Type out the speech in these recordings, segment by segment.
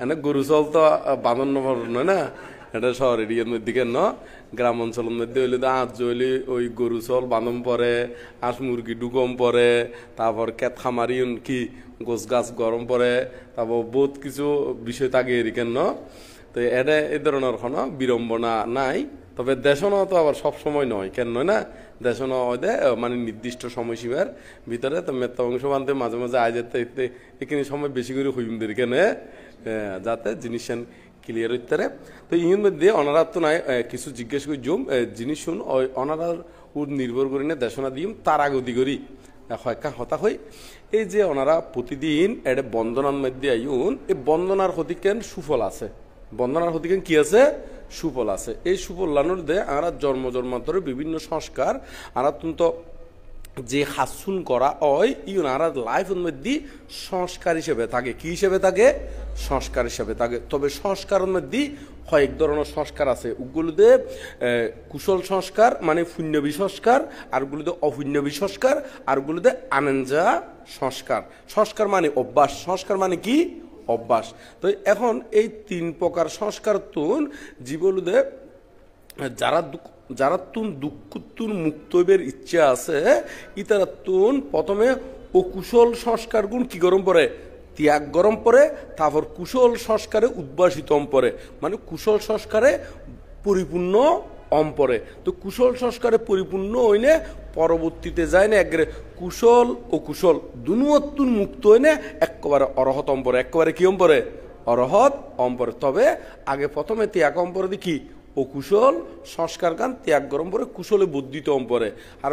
এনে গরু চল তো বাঁধন নয় না, এটা শহরের ইয়ের দিকে ন, গ্রাম অঞ্চলের মধ্যে হইলে তো আজ হইলে ওই গরু চল বাঁধন পরে, হাঁস মুরগি ডুকম পরে, তারপর ক্ষেত খামারি কি গোছ গাছ গরম পরে, তারপর বহুত কিছু বিষয় থাকে এরিকেন ন। তো এটা এই ধরনের কোনো বিড়ম্বনা নাই। তবে দেশন তো আবার সব সময় নয়, কেন নয় না, দেশন মানে নির্দিষ্ট সময়সীমার ভিতরে তো মেত্তা অংশ বানতে মাঝে মাঝে আয় যেতে এখানে সময় বেশি করে হইমদের কেনে, যাতে জিনিস ক্লিয়ার হইতে পারে। তো ইন মধ্যে অনারার তো নাই কিছু জিজ্ঞেস করি জুম জিনিস শুন অনারার নির্ভর করি না দেশনা দিম তার আগতি করি হতা হই। এই যে ওনারা প্রতিদিন এটা বন্দনার মধ্যে আইন, এই বন্দনার হতি কেন সুফল আছে, বন্দনার হতি কেন কি আছে সুফল আছে। এই সুফল লানোর দে আমরা জন্ম জন্মান্তরে বিভিন্ন সংস্কার আর তো যে হাসুন করা হয় ইউন আর লাইফের মধ্যে সংস্কার হিসেবে থাকে, কি হিসেবে থাকে সংস্কার হিসেবে থাকে। তবে সংস্কারের মধ্যে কয়েক ধরনের সংস্কার আছে, ওগুলোতে কুশল সংস্কার মানে পুণ্যবী সংস্কার, আর ওগুলোতে অপুণ্যবী সংস্কার, আর ওগুলোতে আনন্দা সংস্কার। সংস্কার মানে অভ্যাস, সংস্কার মানে কি অভ্যাস। তো এখন এই তিন প্রকার সংস্কার তুন জীবনদে যারা তুন দুঃখ তুন মুক্তবের ইচ্ছা আছে ইতারা তুন প্রথমে অকুশল সংস্কার গুণ কি গরম পড়ে ত্যাগ গরম পড়ে, তারপর কুশল সংস্কারে উদ্ভাসিত পড়ে, মানে কুশল সংস্কারে পরিপূর্ণ পড়ে। তো কুশল সংস্কারে পরিপূর্ণ হইনে পরবর্তীতে যায় না একবারে কুশল ও কুশল দুনুয়তুন মুক্ত হইনে একেবারে অরহত পড়ে, একেবারে কি পড়ে অরহত পড়ে। তবে আগে প্রথমে ত্যাগ পড়ে দেখি অকুশল সংস্কার গান ত্যাগ গরম পরে কুশলে বর্ধিত পরে। আর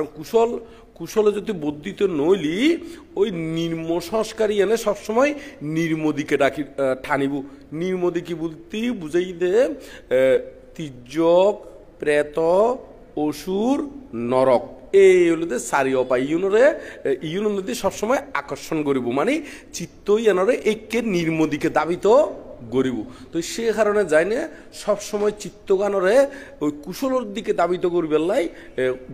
কুশলে যদি বর্ধিত নইলি ওই নির্ম সংস্কারই এনে সবসময় নির্মদিকে ডাকি ঠানিব। নির্মদি কি বলতে বুঝাই দে তির্যক প্রেত অসুর নরক এই হলো সারি অপায় ইউনের মধ্যে সবসময় আকর্ষণ করিব, মানে চিত্তই এনরে একে নির্মদিকে দাবিত গরিব। তো সে কারণে যাই না সবসময় চিত্তগানরে ওই কুশলের দিকে দাবিত করিবার লাই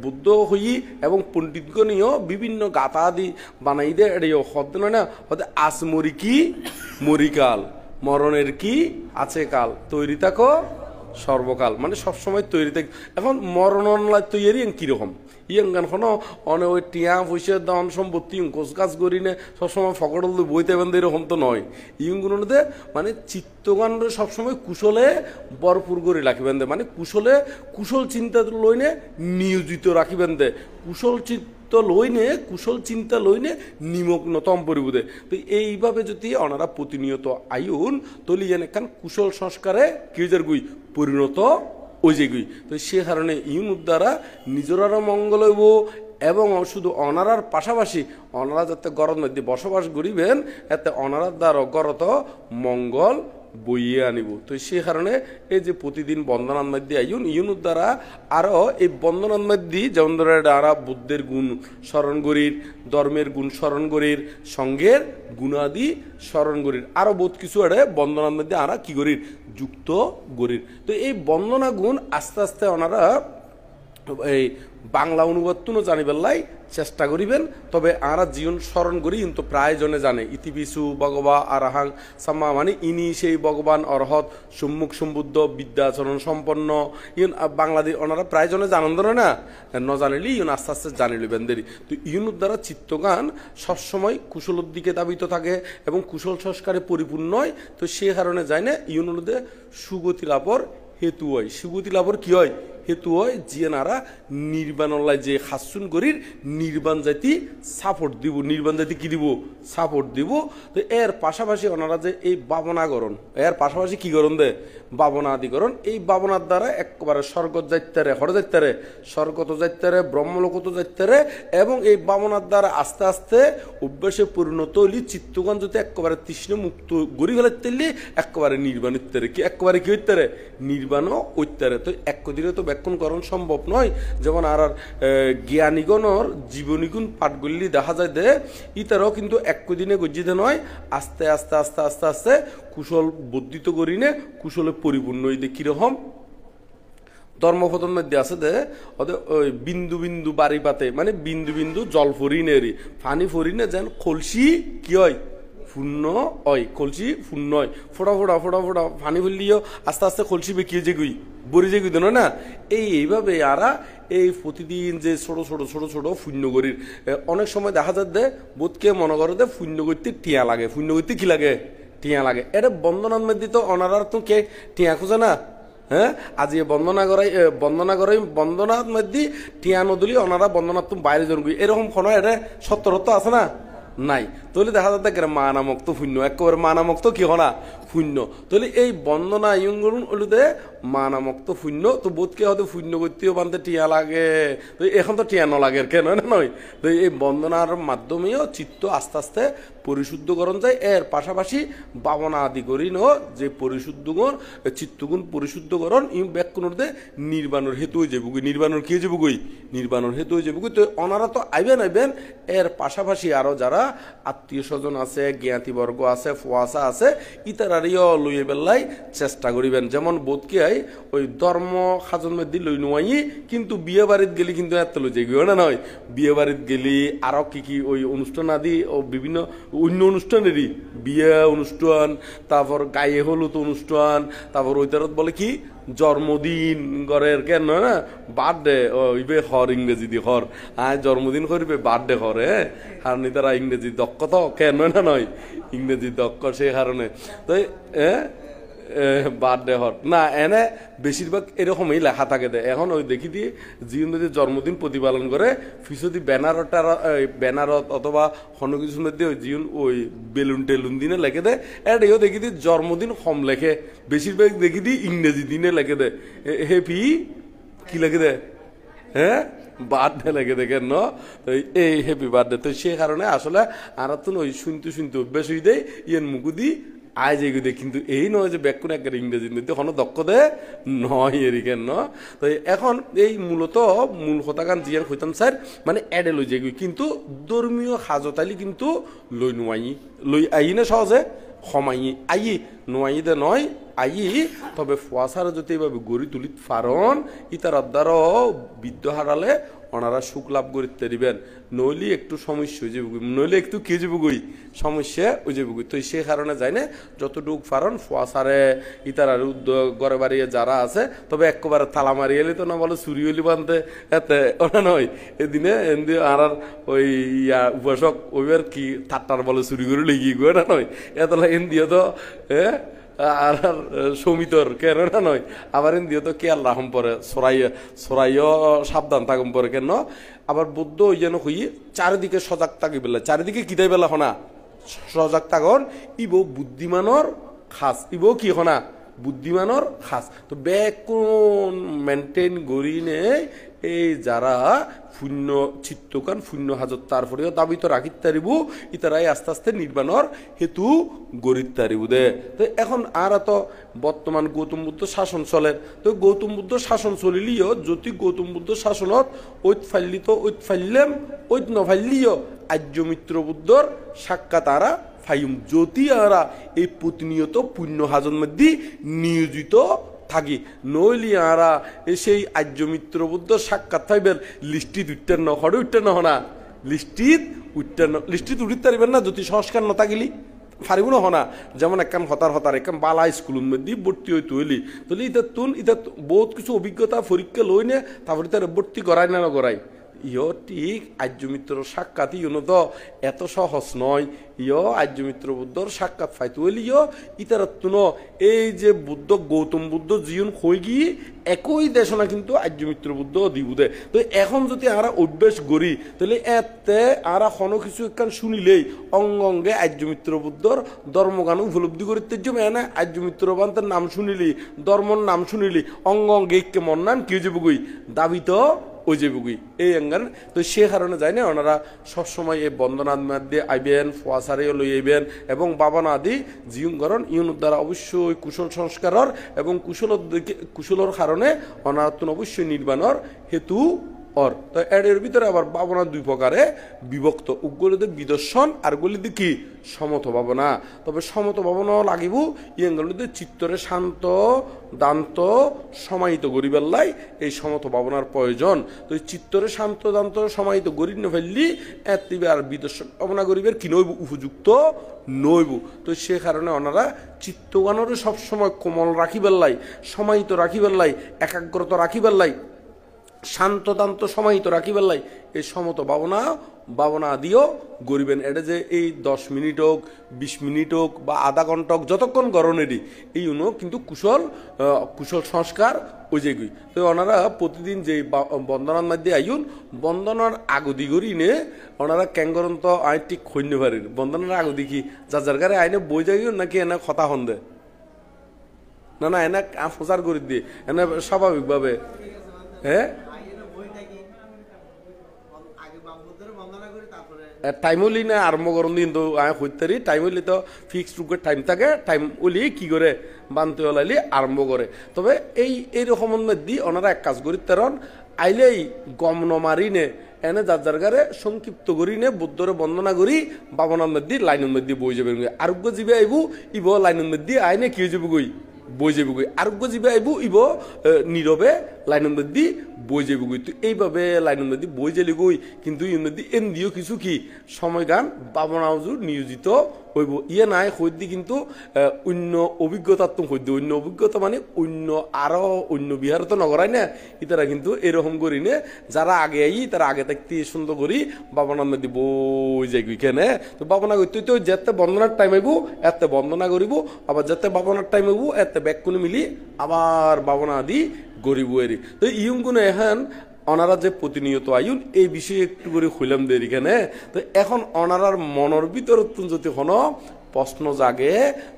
বুদ্ধ হই এবং পণ্ডিতগণীয় বিভিন্ন গাথা আদি বানাই দে। এটা হদ নয় না, হতে আজ মরি কি মরিকাল, মরণের কি আছে কাল, তৈরি থাকো সর্বকাল, মানে সবসময় তৈরি থাক। এখন মরণ তৈরি কিরকম ইয়ং গান কোনো অনে ওই টিয়া পয়সা দান সম্পত্তি গোছ গাছ করি না সবসময় ফকড় বইতে বেঁধে এরকম তো নয়। ইয়ংগুলোতে মানে চিত্তগান সবসময় কুশলে ভরপুর করে রাখিবেন দে, মানে কুশল চিন্তা লইনে নিয়োজিত রাখিবেন দে, কুশল চিন্তা লইনে নিমগ্নতম পরিবুদে। তো এইভাবে যদি ওনারা প্রতিনিয়ত আয়ুন তলি যেন একখান কুশল সংস্কারে কিজার গুই পরিণত ওই যে গুই। তো সে কারণে ইউন দ্বারা নিজেরারও মঙ্গল হইব এবং শুধু অনারার পাশাপাশি অনারা যাতে গরর মধ্যে বসবাস করিবেন এতে অনারার দ্বারা গরত মঙ্গল বইয়ে আনিব। তো সে কারণে এই যে প্রতিদিন বন্দনার মধ্যে ইউনুর দ্বারা আরও এই বন্দনার মধ্যে যেমন ধরে দ্বারা বুদ্ধের গুণ স্মরণ করির, ধর্মের গুণ স্মরণ করির, সঙ্গের গুণাদি স্মরণ করির, আরও বহুত কিছু আরে বন্দনার মধ্যে আরা কি করির যুক্ত করির। তো এই বন্দনা গুণ আস্তে আস্তে ওনারা এই বাংলা অনুবাদ তুনো জানিবার লাই চেষ্টা করিবেন। তবে আরা জীবন স্মরণ করি কিন্তু প্রায় জনে জানে ইতিবিসু ভগবা আরাহাং সাম্মা, মানে ইনি সেই ভগবান অরহত সম্মুখ সম্বুদ্ধ বিদ্যাচরণ সম্পন্ন ইউন বাংলাদেশ ওনারা প্রায় জনে জানন না, ন জানিলি ইউন আস্তে আস্তে জানি লইবেন দেরি। তো ইউনুর দ্বারা চিত্তগান সবসময় কুশলের দিকে দাবিত থাকে এবং কুশল সংস্কারে পরিপূর্ণ হয়। তো সে কারণে যায় না ইউনুদের সুগতি লাভর হেতু হয়। সুগতি লাভর কি হয় হেতু হয় জিয়ানারা নির্বাণলাই যে হাসুন করির নির্বাণ জাতি সাপোর্ট দিব, নির্বাণ জাতি কি দিব সাপোর্ট দিব। তো এর পাশাপাশি ওনারা যে এই ভাবনাগরণ এর পাশাপাশি কি করণ দে ভাবনা আদিকরণ, এই ভাবনার দ্বারা একবারে স্বর্গত যাইতারে হরে যাইতারে স্বর্গত যাইতারে ব্রহ্মলোকত যাইতারে এবং এই ভাবনার দ্বারা আস্তে আস্তে অভ্যাসে পরিণত হইলি চিত্তগণ যদি একেবারে তৃষ্ণ মুক্ত গড়ি ফেলাইতে একেবারে নির্বাণ ইত্যারে কি একেবারে কি হইতারে নির্বাণও ঐত্যারে। তো এক দিনে তো ব্যাখ্যানকরণ সম্ভব নয়, যেমন আর জ্ঞানীগণর জীবনীগুণ পাঠগুলি দেখা যায় দে ইতারাও কিন্তু এক দিনে গজ্জিতে নয়, আস্তে আস্তে আস্তে আস্তে আস্তে কুশল বর্ধিত করি নে কুশলে পরিপূর্ণ হইতে কিরকম ধর্মপতন মধ্যে আছে দে ওদের ওই বিন্দু বিন্দু বাড়ি পাতে, মানে বিন্দু বিন্দু জল ফরিনেরই পানি ফরিনে যেন কলসি কি হয় শূন্য হয় কলসি শূন্য হয় ফোটা ফোটা ফোটা ফোটা পানি ফেললিও আস্তে আস্তে কলসি বেঁকিয়ে যে গুই বরি যে গুই দেন না এইভাবে আরা এই প্রতিদিন যে ছোট ছোট ছোট ছোট শূন্যগরির অনেক সময় দেখা যায় দে বোধকে মনে করে দে শূন্যগরিতে টিয়া লাগে শূন্যগরিতে কি লাগে টিয়া লাগে এটা বন্দনার মধ্যে তো অনারার তো কে টিয়া খোঁজে না হ্যাঁ আজি বন্দনা করাই বন্দনার মধ্যে টিয়া নদলি ওনারা বন্দনার তুমি বাইরে জন এরকম কোনো এটা সত্তরত্ব আছে না নাই তাহলে দেখা যাচ্ছে মা নামক তো শূন্য একেবারে মা নামক তো কি হনা শূন্য তাহলে এই বন্দনা ইয়ং হলুদে মা নামক তো শূন্য তো বোধকে হয়তো শূন্য করতেও বানতে টিয়া লাগে তো এখন তো টিয়া নলাগে কেন না নয় তো এই বন্দনার মাধ্যমেও চিত্ত আস্তে আস্তে পরিশুদ্ধকরণ যায় এর পাশাপাশি ভাবনা আদি করি ন যে পরিশুদ্ধগুণ চিত্তগুণ পরিশুদ্ধকরণ ই ব্যাকুণে নির্বাণের হেতু হয়ে যাবো নির্বাণের কি যাবো গই নির্বাণের হেতু হয়ে যাবো তো ওনারা তো আইবেন এর পাশাপাশি আরো যারা আত্মীয় স্বজন আছে জ্ঞাতিবর্গ আছে ফুয়াশা আছে ইতারারিও লইয়ে বেলাই চেষ্টা করিবেন যেমন বোধকে আই ওই ধর্ম খাজন মধ্যে লই নোয়াই কিন্তু বিয়ে বাড়িত গেলি কিন্তু এত লই যাই না নয় বিয়ে বাড়িত গেলি আরো কি ওই অনুষ্ঠান আদি ও বিভিন্ন অন্য অনুষ্ঠানেরই বিয়ে অনুষ্ঠান তারপর গায়ে হলুদ অনুষ্ঠান তারপর ওই তারত বলে কি জন্মদিন ঘরের কেন না বার্থডে ওইবে হর ইংরেজি দি হর জন্মদিন করবে বার্থডে হরে আর নি তারা ইংরেজি দক্ষ তো কেন না নয় ইংরেজি দক্ষ সেই কারণে তো বার্থডে হর না এনে বেশিরভাগ এরকমই লেখা থাকে দেয় এখন ওই দেখি দিয়ে জীবন যদি জন্মদিন প্রতিপালন করে ফিসদি ব্যানারত অথবা কোনো কিছুর মধ্যে ওই জীবন ওই বেলুন টেলুন দিনে লেখে দেয় এটাও দেখি দিয়ে জন্মদিন কম লেখে বেশিরভাগ দেখি দিয়ে ইংরেজি দিনে লেখে দেয় হ্যাপি কি লেখে দেয় হ্যাঁ বার্থডে লেগে দেখেন ন তো এই হ্যাপি বার্থডে তো সে কারণে আসলে আর তো ওই শুনতে অভ্যাস হয়ে দেয় ইয়ের মুকুদি আজ এগুলো কিন্তু এই নয় যে ব্যাকুণ একটা ইংরেজির মধ্যে কোনো দক্ষ দে নয় এরিকেন ন তো এখন এই মূলত মূল কথাগান জিয়ান হইতাম স্যার মানে এডে লই যেগুলি কিন্তু ধর্মীয় হাজতালি কিন্তু লই নোয়াই লই আই না সহজে সমাই আই নোয়াই দে নয় আই তবে ফুয়াশার যদি এইভাবে গড়ি তুলি ফারণ ইতার দ্বারা বিদ্য হারালে ওনারা সুখ লাভ করতে দিবেন নইলে একটু সমস্যা হয়ে যাবে নইলে একটু কে যাবো গই সমস্যা হয়ে যাবো তো সে কারণে যায় না যতটুক ফারণ ফুয়াশারে ইতার আর ঘরে বাড়িয়ে যারা আছে তবে একবারে তালা মারি এলে তো না বলে চুরি হলি বানতে এতে ওনা নয় এদিনে এমনি আর ওই উপাসক ওইবার কি তারটার বলে চুরি করে লেগে গো না নয় এতলা এন দিয়ে তো আর সমিতর কেন না নয় আবার দিয়ে তো কে আল্লাহ পরে সরাইও সাবধান থাকুন পরে কেন আবার বুদ্ধ ওই যেন হই চারিদিকে সজাগ থাকি বেলা চারিদিকে কিতাই বেলা হনা সজাগ থাকন ইবো বুদ্ধিমানর খাস ইবো কি হনা বুদ্ধিমানর খাস তো ব্যাকুণ মেনটেন করি নে এই যারা শূন্য চিত্তকান শূন্য হাজত তারপরেও দাবি তো রাখিত তারিব ইতারাই আস্তে আস্তে নির্বাণর হেতু গড়িত তারিব দে তো এখন আর তো বর্তমান গৌতম বুদ্ধ শাসন চলে তো গৌতম বুদ্ধ শাসন চলিলিও যদি গৌতম বুদ্ধ শাসনত ঐত ফাইলি তো ঐত ফাইলাম ঐত নফাইলিও আর্য মিত্র বুদ্ধর সাক্ষাৎ আরা ফাইম যদি আরা এই প্রতিনিয়ত পুণ্য হাজন মধ্যে নিয়োজিত থাকি নইলি আরা সেই আর্য মিত্র বুদ্ধ সাক্ষাৎ পাইবেন লিস্টিত উঠতেন ন হরে উঠতেন না লিস্টিত উঠিতে পারিবেন না যদি সংস্কার ন থাকিলি ফারিব না হনা যেমন একখান হতার একখান বালা স্কুলের মধ্যে ভর্তি হইতে হইলি তাহলে ইটা বহুত কিছু অভিজ্ঞতা পরীক্ষা লই নে তারপরে তার ভর্তি করাই না করাই ইয় ঠিক আর্য মিত্র সাক্ষাৎ ইয়নো তো এত সহজ নয় ইয় আর্য মিত্র বুদ্ধর সাক্ষাৎ ফাইতে হইলি ইতারাত্তুন এই যে বুদ্ধ গৌতম বুদ্ধ জীবন হয়ে গিয়ে একই দেশনা কিন্তু আর্য মিত্র বুদ্ধ দিবুদে তো এখন যদি আমরা অভ্যাস করি তাহলে এতে আমরা কোনো কিছু একখান শুনিলেই অঙ্গে আর্য মিত্র বুদ্ধর ধর্মগান উপলব্ধি করতে যাবে না আর্য মিত্র বান্তের নাম শুনিলি ধর্মর নাম শুনিলি অঙ্গে কেমন নাম কেউ যাবো গই দাবি তো ওই যে বুগুই এই অঙ্গান তো সে কারণে যায় না ওনারা সবসময় এই বন্দনাদ মধ্যে আইবেন ফুয়াশারেও লই আইবেন এবং বাবানা আদি জীবন করেন ইউনুর দ্বারা অবশ্যই কুশল সংস্কারর এবং কুশলর কারণে ওনার অবশ্যই নির্বাণর হেতু তো এর ভিতরে আবার ভাবনা দুই প্রকারে বিভক্ত, উগুলিতে বিদর্শন আর গুলিতে কি সমত ভাবনা। তবে সমত ভাবনাও লাগিব ইয়েগুলিতে চিত্তরে শান্ত দান্ত সমাহিত গরিবের লাই এই সমত ভাবনার প্রয়োজন। তো এই চিত্তরে শান্ত দান্ত সমাহিত গরিব না ফেললি এতিবে আর বিদর্শন ভাবনা গরিবের কি নইব উপযুক্ত নইব। তো সে কারণে ওনারা চিত্তগানরে সবসময় কোমল রাখিবার লাই, সমাহিত রাখিবার লাই, একাগ্রতা রাখিবার লাই, শান্তদান্ত সমাহিত রাখিবার লাই এই সমত ভাবনা দিও গরিবেন। এটা যে এই 10 মিনিট হোক 20 মিনিট হোক বা আধা ঘন্টা হোক যতক্ষণ গরনেরই এই কিন্তু কুশল সংস্কার ওই যেগুই। তো ওনারা প্রতিদিন যে বন্দনার মধ্যে আইন বন্দনার আগদি করি নে ওনারা ক্যাঙ্গরন তো আই ঠিক খৈন্য পারেন বন্দনার আগদি কি যার গারে আইনে বই যাইও নাকি এনে কথা হন দে না এনে প্রচার করে দিয়ে এনে স্বাভাবিকভাবে হ্যাঁ টাইম হলি না আরম্ভ করুন কিন্তু হইতারি টাইম হইলে তো ফিক্সড রূপে টাইম থাকে, টাইম হলি কি করে বানতে হলাইলি আরম্ভ করে। তবে এইরকম মধ্যে ওনারা এক কাজ করি তেরন আইলেই গম নমারি নে এনে যার গারে সংক্ষিপ্ত করি নে বুদ্ধরে বন্দনা করি বাবনার মধ্যে লাইনের মধ্যে বই যাবে। আরোগ্য জীবে আইবু ইব লাইনের মধ্যে আইনে কি হয়ে যাবো গই বই যাবো গই, আরোগ্য জীবে আইবু ইব নীরবে লাইনের মধ্যে বই যাবো গই। তো এইভাবে লাইনের মধ্যে বই যালি গই কিন্তু এর মধ্যে এন দিও কিছু কি সময় গান বাবনা হুজুর নিয়োজিত হইব। ইয়ে নাই হইদি কিন্তু অন্য অভিজ্ঞতার তো হইদি অন্য অভিজ্ঞতা মানে অন্য আরো অন্য বিহার তো নগরাই না ইতারা কিন্তু এরকম করি নে যারা আগে আই তারা আগে থাকতে সুন্দর করি বাবনার মধ্যে বই যাই কেনে। তো বাবনা করতে তো যেতে বন্দনার টাইম আইব এতে বন্দনা করিব, আবার যেতে বাবনার টাইম আইব এতে ব্যাগ কোনে মিলি আবার বাবনা দি গরিব এরি। তো ইয়ুগুলো এখন ওনারা যে প্রতিনিয়ত আইন এই বিষয়ে একটু করে হইলাম দের এখানে। তো এখন ওনারার মনের ভিতর যদি কোনো প্রশ্ন জাগে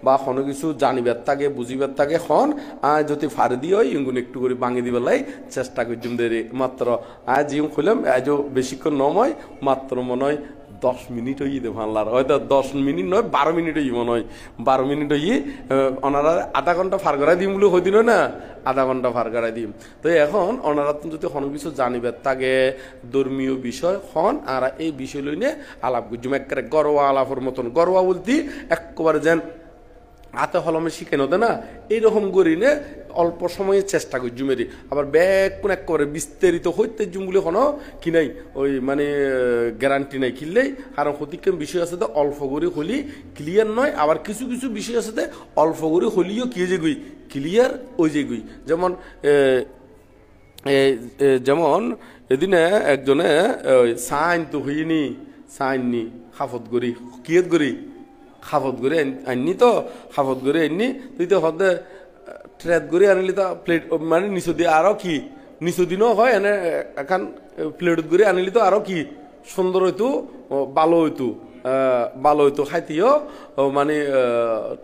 বা কোনো কিছু জানিবার থাকে বুঝিবার থাকে খন যদি ফারে দিয়ে হয় ইগুন একটু করে ভাঙি দিবার লাই চেষ্টা করছিলাম দেরি মাত্র আজ ইউং হইলাম আজও বেশিক্ষণ নয় মাত্র মনে হয় 10 মিনিট হই দে ভাঙলার হয়তো 10 মিনিট নয় 12 মিনিট হই মনে হয় 12 মিনিট হই ওনারা আধা ঘন্টা ফার করাই দিম বলে হইদিন না আধা ঘন্টা ফার করাই দিম। তো এখন ওনারা যদি কোনো কিছু জানিবার থাকে ধর্মীয় বিষয় হন আর এই বিষয় লইনে আলাপ করছুম একেবারে গরোয়া আলাপের মতন। গরোয়া বলতে একবারে যেন হাতে হলমে শিখে নতে না এইরকম করি নে অল্প সময়ে চেষ্টা করি জুমেরি আবার ব্যাগ কোন একেবারে বিস্তারিত হইতে জুম বলে কোনো কি নাই ওই মানে গ্যারান্টি নাই কিনলেই কারণ ক্ষতিক্ষম বিষয় আছে তো অল্প করে হলি ক্লিয়ার নয়, আবার কিছু কিছু বিষয় আছে অল্প করে হলিও কি যে গুই ক্লিয়ার ওই যে গুই। যেমন এদিনে একজনে সাইন তো হইনি সাইন নি হাফত করি কিয়ত করি খাফত করে আননি তো খাফত করে আননি তুই তো হতে ট্রেড করে আনিলি তো প্লেট মানে নিচু দিয়ে আরো কি নিচু দিনও হয় এনে এখন প্লেট করে আনিলি তো আরো কি সুন্দর হইতো ভালো হইতো খাইতেও মানে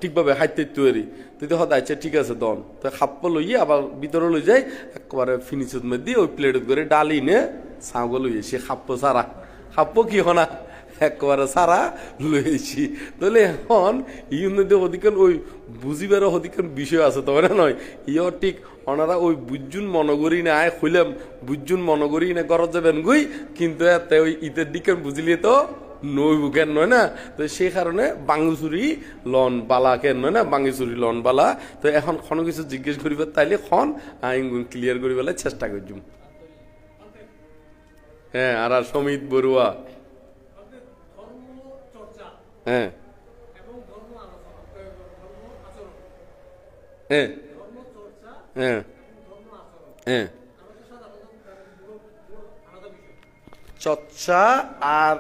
ঠিকভাবে খাইতে তৈরি তুই তো হতে আচ্ছা ঠিক আছে দন তো খাপ্প লইয়ে আবার ভিতরে লই যাই একবারে ফিনিশের মধ্যে ওই প্লেট করে ডালি নে ছাগল লইয়ে সে খাপ্প সারা খাপ্প কি হনা একবারে সারা লইছি। তাহলে এখন ইউনিতে অধিকান ওই বুঝিবার অধিকান বিষয় আছে তবে না নয় ইয় ঠিক ওনারা ওই বুঝুন মনগরি না আয় হইলাম বুঝুন মনগরি না গরজ যাবেন গুই কিন্তু এতে ওই ঈদের দিকে বুঝলিয়ে তো নইব কেন নয় না। তো সেই কারণে বাঙ্গুচুরি লন বালা কেন নয় না বাঙ্গুচুরি লন বালা। তো এখন কোনো কিছু জিজ্ঞেস করিবার তাইলে খন আইন ক্লিয়ার করি বেলায় চেষ্টা করছুম। হ্যাঁ আর সমিত বড়ুয়া হ্যাঁ হ্যাঁ হ্যাঁ হ্যাঁ চর্চা আর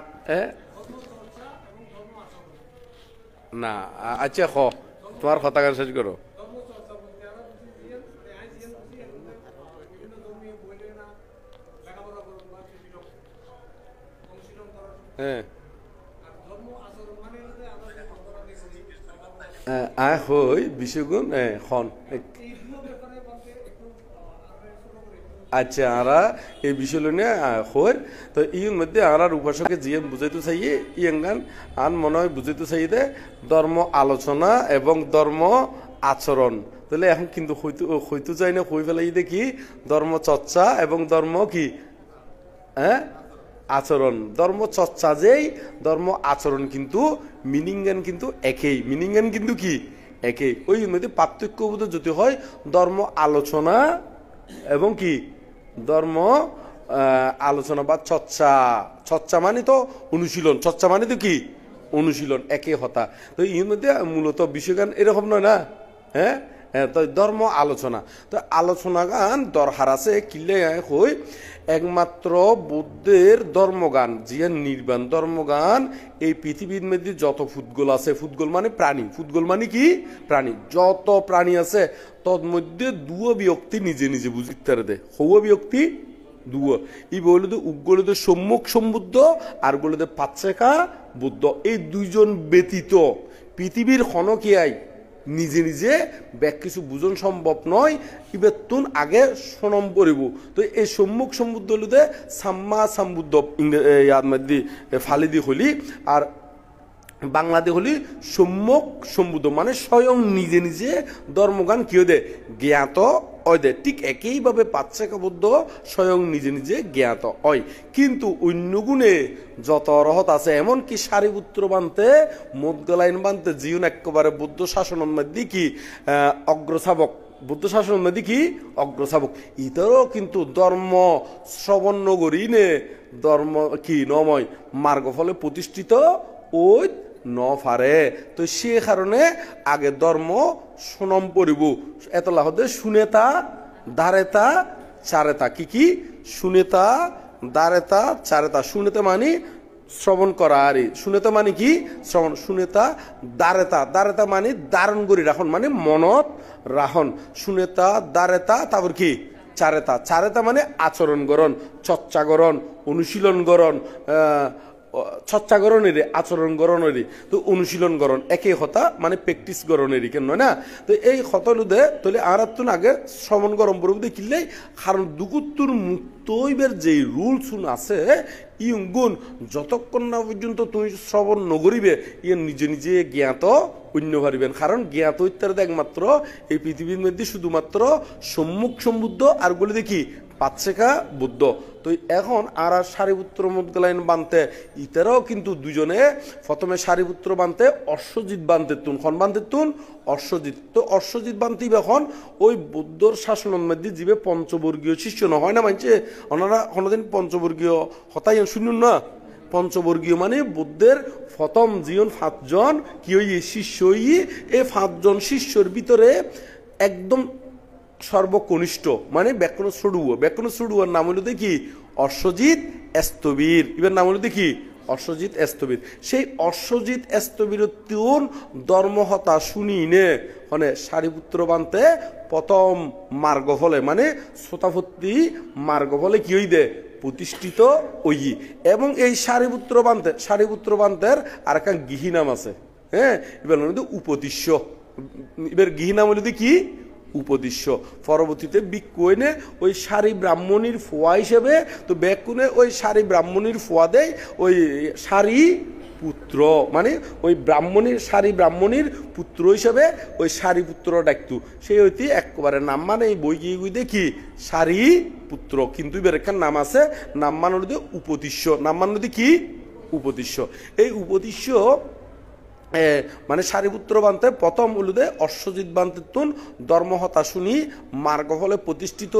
না আচ্ছা খ তোমার কথা গান শেষ করো। হ্যাঁ হই বিষয়গুণ খন আচ্ছা আরা এই বিষয় নিয়ে হর তো ইর মধ্যে আর উপাসকে জিয়ে বুঝাইতে চাইয়ে ইয়ঙ্গান আন মনে হয় বুঝাইতে চাই দে ধর্ম আলোচনা এবং ধর্ম আচরণ। তাহলে এখন কিন্তু হইতে চাই না হই ফেলাই দেখি ধর্ম চর্চা এবং ধর্ম কি হ্যাঁ আচরণ ধর্ম চর্চা যেই ধর্ম আচরণ কিন্তু মিনিংগান কিন্তু একই মিনিংগান কিন্তু কি একই ওই মধ্যে পার্থক্যবোধ যদি হয় ধর্ম আলোচনা এবং কি ধর্ম আলোচনা বা চর্চা চর্চা মানে তো অনুশীলন চর্চা মানে তো কি অনুশীলন একই হতা তো এর মধ্যে মূলত বিষয়গান এরকম নয় না হ্যাঁ তো ধর্ম আলোচনা তো আলোচনা গান দরকার আছে কিলে হই একমাত্র বুদ্ধের ধর্মগান যে নির্বাণ ধর্মগান এই পৃথিবীর মধ্যে যত ফুটগোল আছে ফুটগোল মানে প্রাণী ফুটগোল মানে কি প্রাণী যত প্রাণী আছে তন্মধ্যে দুও ব্যক্তি নিজে নিজে বুঝিতে দে হৌয়া ব্যক্তি দুও ই বলতে উগ্গলতে সম্মুখ সম্বুদ্ধ আর বলতে পাচ্ছেকা বুদ্ধ এই দুইজন ব্যতীত পৃথিবীর হনকিয়ায় নিজে নিজে ব্যাক কিছু বুঝন সম্ভব নয় ইবেতুন আগে সনম পড়িব তো এই সম্মুখ সম্বুদ্ধ হলুদে সাম্মা সাম্বুদ্ধ ইয়ার মধ্যে ফালিদি হলি আর বাংলাতে হলি সম্মুখ সম্বুদ্ধ মানে স্বয়ং নিজে নিজে ধর্মগান কেউ দে জ্ঞাত হয় দে ঠিক একইভাবে পাচ্ছেকাবদ্ধ স্বয়ং নিজে নিজে জ্ঞাত হয় কিন্তু অন্য গুণে যত রহত আছে এমনকি সারিপুত্র বানতে মুদগলাইন বানতে জীবন একেবারে বুদ্ধ শাসনের মধ্যে কি অগ্রসাবক বুদ্ধ শাসনের মধ্যে কি অগ্রসাবক ইতারও কিন্তু ধর্ম শ্রবণ নগরী নে ধর্ম কি নময় মার্গ ফলে প্রতিষ্ঠিত ওই ন ফারে তো সে কারণে আগে ধর্ম সুনম পড়িব এতলা হতে শুনেতা দারেতা চারেতা কি কি শুনেতা দারেতা চারেতা শুনেতে মানে শ্রবণ করা আরে শুনেতা মানে কি শ্রবণ শুনেতা দারেতা দারেতা মানে ধারণ করি রাখন মানে মনত রাখন শুনেতা দারেতা তারপর কি চারেতা চারেতা মানে আচরণ গরণ চর্চা গরণ অনুশীলন গরণ চর্চা গরণেরই আচরণ গরণেরই তো অনুশীলন গরণ একই হতা মানে প্র্যাকটিস গরণেরই কেন নয় না তো এই হতলুদে তাহলে আর আগে শ্রবণ গরম পড়ব দেখিলেই কারণ দুকুত্তুর মুক্তইবের যে রুলস আছে ইগুণ যতক্ষণ না পর্যন্ত তুমি শ্রবণ নগরিবে ইয়ে নিজে নিজে জ্ঞাত অন্য পারিবেন কারণ জ্ঞাত ইত্যাদি একমাত্র এই পৃথিবীর মধ্যে শুধুমাত্র সম্মুখ সম্বুদ্ধ আর বলে দেখি পাচ্ছেকা বুদ্ধ তো এখন আর সারিপুত্র মুদগলাইন বানতে ইতারাও কিন্তু দুজনে প্রথমে সারিপুত্র বানতে অশ্বজিৎ বানতে তুন খন বানতে তুন অশ্বজিৎ তো অশ্বজিৎ বানতেই এখন ওই বুদ্ধর শাসনের মধ্যে জীবে পঞ্চবর্গীয় শিষ্য না হয় না মানছে ওনারা কোনোদিন পঞ্চবর্গীয় হতাই শুনুন না পঞ্চবর্গীয় মানে বুদ্ধের প্রথম জীবন 5 জন কি ওই শিষ্য এই 5 জন শিষ্যর ভিতরে একদম সর্বকনিষ্ঠ মানে ব্যাকরণ ছড়ুয়ার নাম হলো দেখি অশ্বজিৎ স্থবির এবার নাম হলো দেখি অশ্বজিৎ স্থবির সেই অশ্বজিৎ স্থবির তুন ধর্মহতা শুনি নে মানে সারিপুত্র বানতে প্রথম মার্গ ফলে মানে শ্রোতাপত্তি মার্গ ফলে কি হই দে প্রতিষ্ঠিত ওই এবং এই সারিপুত্র বান্তের আর একটা গৃহী নাম আছে হ্যাঁ এবার উপদিশ্য এবার গৃহী নাম হলো কি উপদিশ্য পরবর্তীতে বিক্ষুনে ওই সারি ব্রাহ্মণীর ফোয়া হিসেবে তো ব্যাকুনে ওই সারি ব্রাহ্মণীর ফোয়া দেয় ওই সারি পুত্র মানে ওই ব্রাহ্মণীর পুত্র হিসেবে ওই সারি পুত্র ডাকতু সেই হইতে একবারে নাম মানে এই বই গিয়ে দেখি সারি পুত্র কিন্তু এবার একটা নাম আছে নাম মানে উপদিশ্য নাম মানে কি উপদিশ্য এই উপদিশ্য মানে সারিপুত্র বান্তে প্রথম উলুদে অশ্বজিৎ বান্তে তুন ধর্মহতা শুনি মার্গফলে প্রতিষ্ঠিত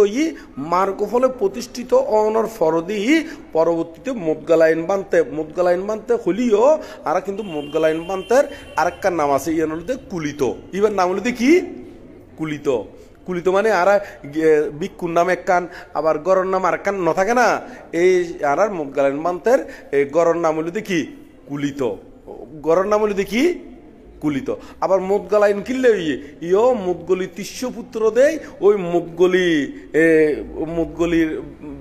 মার্গফলে প্রতিষ্ঠিত অনর ফরদি পরবর্তীতে মুদগলাইন বান্তে হলিও আর কিন্তু মুদগলাইন বান্তের আরেকটা নাম আছে ইয়ান হলুদে কুলিত এবার নাম হলুদে কি কুলিত মানে আর বিক্ষুর নাম একখান আবার গড়ের নাম আর একখান নথাকে না এই আর মুদগলাইন বান্তের এই গড়ের নাম হলুদে কি কুলিত গড়ের নাম হলো দেখি কুলিত আবার মুদগলাইন কিনলে ইও মুদগলি 300 পুত্র দেয় ওই মুদগলির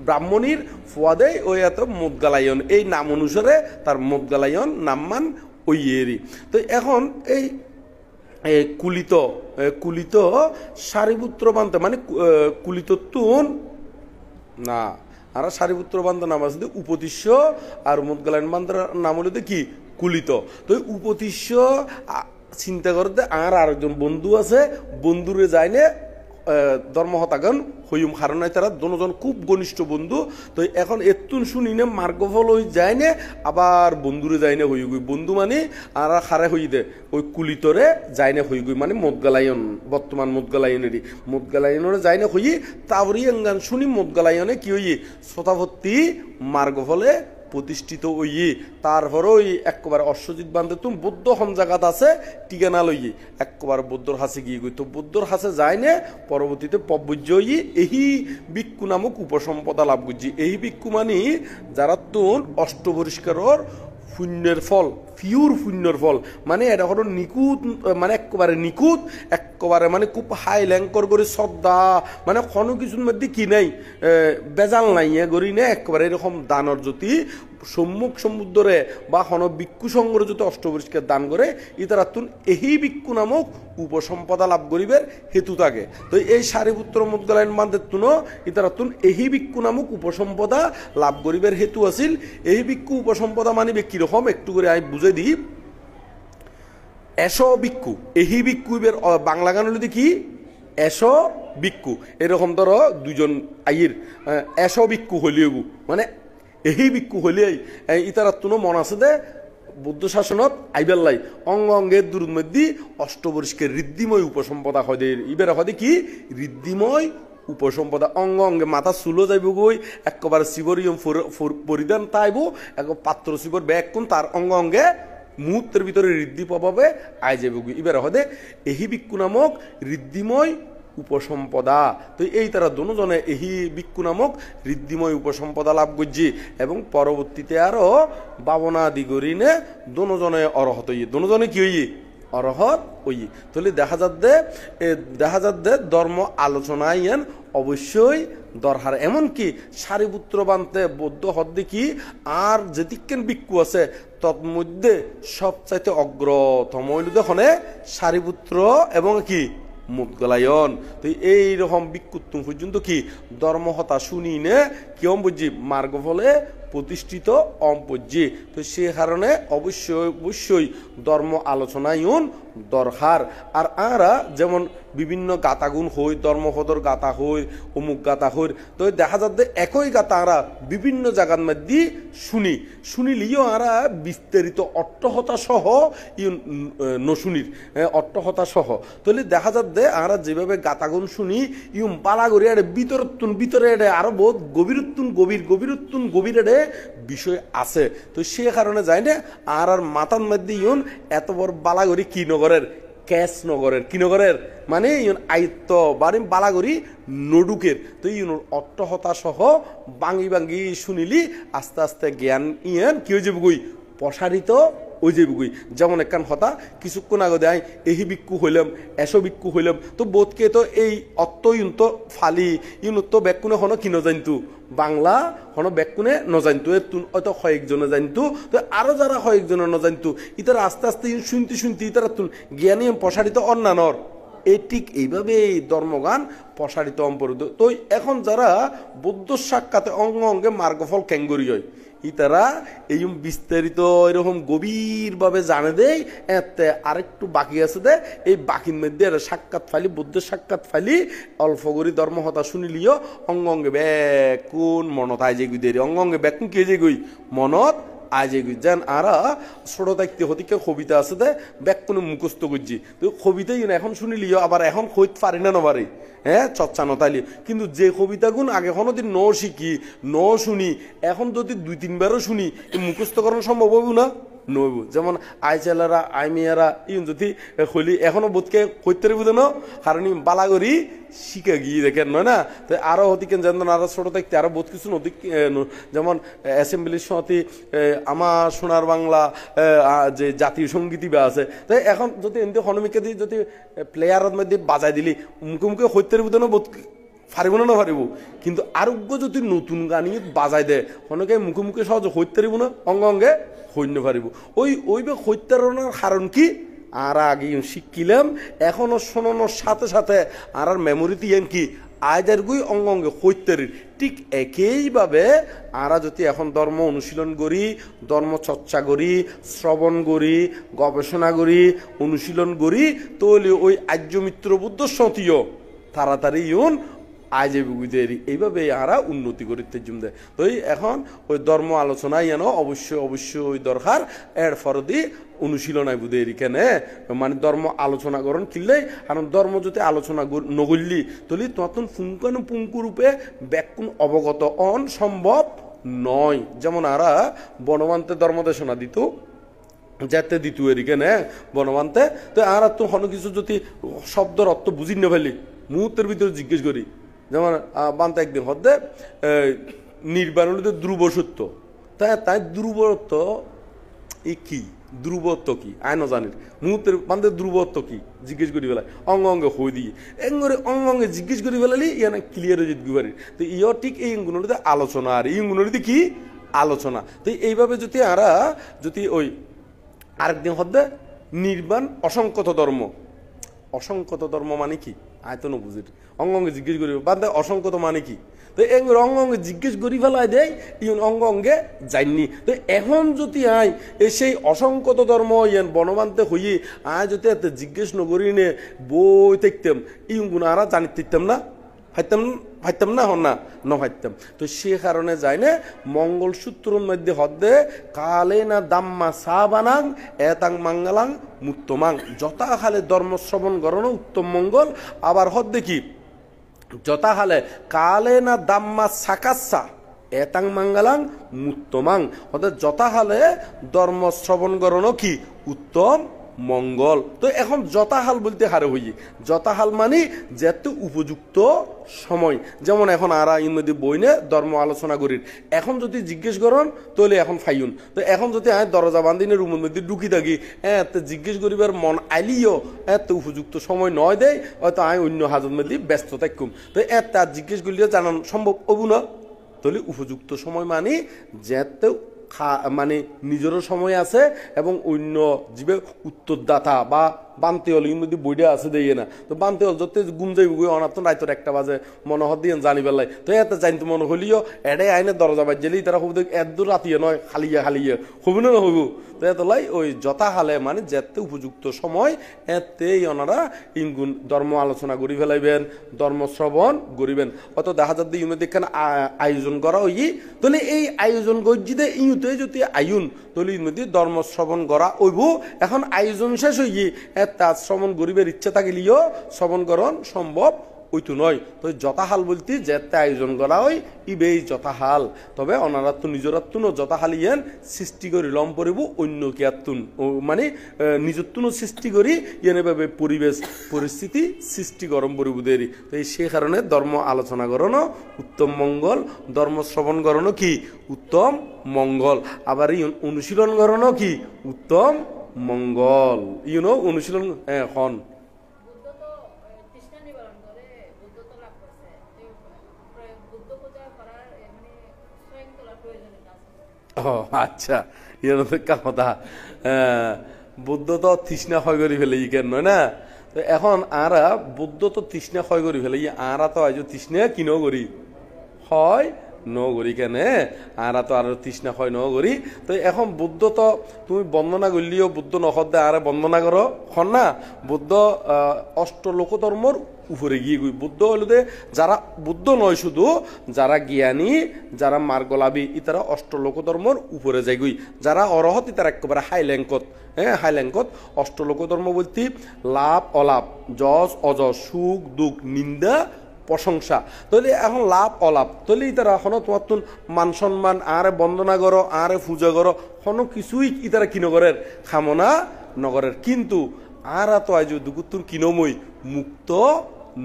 ব্রাহ্মণীর ফোয়া দেয় ওই এত মুদগলায়ন এই নাম অনুসারে তার মুদগলায়ন নামমান ওই এরই তো এখন এই কুলিত সারিপুত্র বান্তে মানে কুলিত তুন না আর সারিপুত্র বান্ধব নাম আছে উপদিশ্য আর মুদগলাইন বান্ধার নাম হলো কি কুলিত তো উপদিশ্য চিন্তা করতে আর আরেকজন বন্ধু আছে বন্ধুরে যায়নে ধর্মহতাগণ হইম কারণ তারা দুজন খুব ঘনিষ্ঠ বন্ধু। তো এখন এতুন শুনি না মার্গফল হয়ে যায় না, আবার বন্ধুরে যায় না হই গই, বন্ধু মানে আর খারে হই দে ওই কুলিতরে যায় না হই গই, মানে মোদগালায়ন বর্তমান মোদগালায়নেরই মোদগালায়নের যায় না হই তাবরি গান শুনি মোদগালায়নে কি হই শতাভর্তি মার্গফলে প্রতিষ্ঠিত ওই তারপরে ওই একবারে অশ্বজিৎ বান্ধে তুমি বৌদ্ধ হন জায়গাত আছে টিকানা লই একবারে বৌদ্ধর হাসে গিয়ে গই, তো বৌদ্ধর হাসে যায় না পরবর্তীতে পব্বজ্য হই এই ভিক্ষু নামক উপসম্পদা লাভ করছি। এই ভিক্ষু মানে যারা তুন অষ্টপরিষ্কারর শূন্যের ফল, পিওর শূন্যর ফল, মানে এটা হলো নিকুত, মানে একেবারে নিকুত, একেবারে মানে খুব হাই ল্যাঙ্কর করে শ্রদ্ধা, মানে কোনো কিছুর মধ্যে কি নাই বেজাল নাই গড়ি না একেবারে এরকম দানর যদি সম্মুখ সমুদ্রে বা হন ভিক্ষু সংগ্রহ যদি অষ্টপরিষ্কার দান করে ইতারা তুন এই ভিক্ষু নামক উপসম্পদা লাভ করিবের হেতু থাকে। তো এই সারিপুত্র মুদগালায়ন বান্ধের তুন ইতারা তুন এই ভিক্ষু নামক উপসম্পদা লাভ করিবের হেতু আছিল। এই ভিক্ষু উপসম্পদা মানিবে কিরকম একটু করে আমি বুঝে দিই। এসো ভিক্ষু, এই ভিক্ষু বাংলা গান হলো দেখি এসো ভিক্ষু, এরকম ধরো দুজন আইর এসো ভিক্ষু হলিয়ে মানে এই ভিক্ষু হলিয়াই ইতারা তুনো মন আছে দে বৌদ্ধ শাসনত আইবেল্লাই অঙ্গ অঙ্গের দূর মধ্যে অষ্টপরিষ্কার ঋদ্ধিময় উপসম্পদা হয় ইবের হয় কি ঋদ্ধিময় উপসম্পদা অঙ্গ অঙ্গে মাথা চুলো যাইব গই একবারে শিবরিয়ম পরিধান তাইব এক পাত্র শিবর ব্যাগ কোন তার অঙ্গ অঙ্গে মুহূর্তের ভিতরে ঋদ্ধি পাবে আই যাইব গই এবার হয় এই ভিক্ষু নামক ঋদ্ধিময় উপসম্পদা। তো এই তারা দুজনে এই ভিক্ষু নামক ঋদ্ধিময় উপসম্পদা লাভ করছি এবং পরবর্তীতে আরো বাবনাদি গরিনে দুজনে অরহত দুজনে কি হই অরহত ওই। তাহলে দেখা যাচ্ছে ধর্ম আলোচনায় অবশ্যই দরকার, এমনকি সারিপুত্র বানতে বৌদ্ধ হদ্দে কি আর যেদিকেন ভিক্ষু আছে তন্মধ্যে সবচাইতে অগ্রতম হনে সারিপুত্র এবং কি মুদগালায়ন। তো এইরকম ভিক্ষুত্ব পর্যন্ত কি ধর্মহতা শুনি নে কিয়ম বুঝছি মার্গ ফলে প্রতিষ্ঠিত অম্পজ্জি। তো সে কারণে অবশ্যই ধর্ম আলোচনায় দরকার। আর আরা যেমন বিভিন্ন গাতাগুণ হই ধর্মপদর গাতা হই অমুক গাতা হই, তো দেখা যাচ্ছে একই গাতা আরা বিভিন্ন জায়গার মধ্যে শুনিলিও আরা বিস্তারিত অট্টহতা সহ নশুনির অট্টহতা সহ। তাহলে দেখা যাচ্ছে আরা যেভাবে গাতাগুণ শুনি ইউম পালা করি আরে ভিতরে আরো বহুত গভীর বিষয় আছে। তো সে কারণে যায় না আর মাথার মধ্যে ইউন এত বড় বালাগরি কি নগরের ক্যাশ নগরের কি নগরের মানে ইউন আয়ত্ত বাড়ি বালাগরি নডুকের। তো ইউন অট্টহতা সহ বাঙ্গি শুনিলি আস্তে আস্তে জ্ঞান ইয়ান কি হয়ে যাবে গই প্রসারিত ওই যে বুগুই। যেমন একখান হতা কিছুক্ষণ আগে দেয় এই ভিক্ষু হইলাম এসো ভিক্ষু হইলাম, তো বোধকে তো এই অত্ত ইউন্ত ফালি ইউনত ব্যাকুনে হনো কি নজানতু বাংলা হনো ব্যাকুনে নজানতু হয়তো কয়েকজনে জানতু, তো আরো যারা কয়েকজনে নজানতু ইতারা আস্তে আস্তে শুনতে ইতারা তুন জ্ঞানী প্রসারিত অন্যান্যর এই ঠিক এইভাবে এই ধর্মগান প্রসারিত অম্পরিত। তো এখন যারা বৌদ্ধ সাক্ষাতে অঙ্গে মার্গফল ক্যাঙ্গরি হয় ইতারা এই বিস্তারিত এরকম গভীরভাবে জানে দেয় এতে আরেকটু বাকি আছে দে এই বাকির মধ্যে সাক্ষাৎ ফাইলি বুদ্ধের সাক্ষাৎ ফাইলি অল্প করি ধর্মহতা শুনিলিও অঙ্গে ব্যাকুন মনত আয় যে গুই দেরি অঙ্গে ব্যাকুন কে যে গুই মনত আজ এগুই যেন আরা ছোট থাকতে হতিকে কবিতা আছে দে ব্যাকুনে মুখস্থ করছি, তো কবিতাই এখন শুনিলিও আবার এখন কইতে পারি না নবারে হ্যাঁ চর্চা নতাইলি, কিন্তু যে কবিতাগুন আগে কোনোদিন ন শিখি ন শুনি এখন যদি 2-3বারও শুনি মুখস্থ করানো সম্ভব হইব না নইব। যেমন আই ছেলেরা আই মেয়েরা ইন যদি হইলি এখনো বোধকে কইতে বুঝে না কারণ বালাগরি শিখে গিয়ে দেখেন নয় না। তো আরো হতিকেন যেন আরো ছোট থাকতে আরো বহুত কিছু নদী যেমন অ্যাসেম্বলির সঙ্গে আমার সোনার বাংলা যে জাতীয় সঙ্গীতই বা আছে, তো এখন যদি এমনি হনমিকে দিয়ে যদি প্লেয়ারের মধ্যে বাজাই দিলি মুখে হইতে বুঝে না বোধ পারিব না পারিব, কিন্তু আরোগ্য যদি নতুন গানি বাজাই দেয় অনেকে মুখে সহজ হইতে পারিব না অঙ্গে হইতে পারিব। ওইবে হইতে কারণ কি আর আগে শিখিলাম এখনো শোনানোর সাথে সাথে আর মেমোরিতে এম কি আয়দের গুই অঙ্গে হইতে ঠিক একইভাবে আরা যদি এখন ধর্ম অনুশীলন করি ধর্ম চর্চা করি শ্রবণ করি গবেষণা করি অনুশীলন করি তাহলে ওই আর্য মিত্র বুদ্ধ সতীয় তাড়াতাড়ি ইউন আজ বুঝেরি এইভাবে আরা উন্নতি করিতে জুমদে তো এখন ওই ধর্ম আলোচনা ইয়ানো অবশ্যই ওই দরকার এর ফরদি অনুশীলনায় বুঝেরি কেন মানে ধর্ম আলোচনা করন কিনলে কারণ ধর্ম যদি আলোচনা নগল্লি তলি তখন পুঙ্খানুপুঙ্খ রূপে ব্যাকুণ অবগত অন সম্ভব নয় যেমন আরা বনবান্তে ধর্মদেশনা দিত যেতে দিত এরিকে নে বনবান্তে তো আর তো কোনো কিছু যদি শব্দের অর্থ বুঝি না ফেলি মুহূর্তের ভিতরে জিজ্ঞেস করি যেমন বান্তে একদিন হদ্দে নির্বাণ ধ্রুব সত্য তাই ধ্রুবত্ব এই কি ধ্রুবত্ব কি আইন জানির মুহূর্তের বান্ধে ধ্রুবত্ব কি জিজ্ঞেস করি বেলায় অঙ্গে হই দিয়ে এঙ্গরে অঙ্গে জিজ্ঞেস করি বেলালি ইয়ানা ক্লিয়ার হয়ে যেতে পারি তো ইয় ঠিক এই ইঙ্গুনটিতে আলোচনা আর এই ইঙ্গুনটিতে কি আলোচনা তো এইভাবে যদি আরা যদি ওই আরেকদিন হদ্দে নির্বাণ অসংখ্যত ধর্ম মানে কি আয়তন বুঝির অঙ্গে জিজ্ঞেস করি বান্ধে অসংখ্যত মানে কি তো অঙ্গে জিজ্ঞেস করি ফেলাই দেয় ইউন অঙ্গে যায়নি তো এখন যদি আই সেই অসংখ্যত ধর্ম ইয়ান বনবান্তে হইয়ে আয় যদি এত জিজ্ঞেস নকরি নে বই দেখতাম ইউন গুণ আর জানিতে দিতাম না ভাইতাম না হন না ভাইতাম তো সে কারণে যায় না মঙ্গলসূত্রের মধ্যে হদ্দে কালে না দাম্মা সা বানাং এতাং মাঙ্গালাং মুত্তমাং যথা খালে ধর্ম শ্রবণ গরণ উত্তম মঙ্গল আবার হদ্দে কি যথা হালে কালে না দাম্মা সাকাসা এতাং মাঙ্গালাং মুত্তমাং অর্থাৎ যথা হালে ধর্ম শ্রবণ গরণ কি উত্তম মঙ্গল তো এখন যথাহাল বলতে হারে হই যথাহাল মানে যেত উপযুক্ত সময় যেমন এখন আরা ইনমধ্যে বইনে ধর্ম আলোচনা করির এখন যদি জিজ্ঞেস করেন তাহলে এখন ফাইন তো এখন যদি আয় দরজা বান্ধিনে রুমের মধ্যে ঢুকি থাকি এত জিজ্ঞেস করিবার মন আইলিও এত উপযুক্ত সময় নয় দেয় হয়তো আয় অন্য হাজত মধ্যে ব্যস্ত থাকুম তো এত জিজ্ঞেস করলে জানান সম্ভব হবো না তাহলে উপযুক্ত সময় মানে যেতে মানে নিজেরও সময় আছে এবং অন্য জীবে উত্তরদাতা বা বানতে হল কিন্তু বইটা আছে দিয়ে না তো বানতে হল যত গুম যাইব অনার তো রাইতর 1টা বাজে মনে হদ দিয়ে জানি পেলাই তো এত জানতে মনে হলিও এটাই আইনের দরজা বাজলেই তারা খুব এদূর রাতিয়ে নয় খালিয়ে হবু না হইব তো এত লাই ওই যথা হালে মানে যেতে উপযুক্ত সময় এতেই ওনারা ইনগুণ ধর্ম আলোচনা করি ফেলাইবেন ধর্ম শ্রবণ করিবেন অত দেখা যাচ্ছে ইউনিট এখানে আয়োজন করা হই তাহলে এই আয়োজন গজ্জিতে ইউতে যদি আয়ুন তাহলে ইউনিটি ধর্ম শ্রবণ করা হইব এখন আয়োজন শেষ হই তার শ্রবণ গরিবের ইচ্ছা থাকিলেও শ্রবণকরণ সম্ভব ওইতো নয় তো যথাহাল বলতে যেতে আয়োজন করা হয় ইবেই যথাহাল তবে অনারাত্ম নিজরাত্ম যথাহাল ইয়েন সৃষ্টি করি লম পরিব অন্য কিয়াত্তুন মানে নিজত্তুন সৃষ্টি করি ইয়েনেভাবে পরিবেশ পরিস্থিতি সৃষ্টি গরম পরিব দেরি তো সেই কারণে ধর্ম আলোচনা করণ উত্তম মঙ্গল ধর্ম শ্রবণ করণ কি উত্তম মঙ্গল আবার অনুশীলন করণ কি উত্তম মঙ্গল অনুশীলন হন আচ্ছা কথা বুদ্ধ তো তৃষ্ণা ক্ষয় করি ফেলে ই কেন নয় না তো এখন আরা বুদ্ধ তো তৃষ্ণা ক্ষয় করি ফেলে আরা তো আজ তৃষ্ণা কিনো করি হয় নগরী কেনে আরা তো আর তৃষ্ণা হয় নগরী তো এখন বুদ্ধ তো তুমি বন্দনা করলিও বুদ্ধ নখদে আরে বন্দনা করো খন না বুদ্ধ অষ্টলোক ধর্মর উপরে গিয়ে গই বুদ্ধ হলো যে যারা বুদ্ধ নয় শুধু যারা জ্ঞানী যারা মার্গলাভী ইতারা অষ্টলোক ধর্মর উপরে যায় গই যারা অরহত ইতারা একেবারে হাইল্যাঙ্কত অষ্টলোক ধর্ম বলতে লাভ অলাভ যশ অযশ সুখ দুঃখ নিন্দা প্রশংসা তাহলে এখন লাভ অলাভ তাহলে ইতারা এখনো তোমার তো মান সম্মান আরে বন্দনা করো আরে পূজা করো কোনো কিছুই ইতারা কি নগরের কামনা নগরের কিন্তু আরা তো আজ দুগুত্তুর কিনময় মুক্ত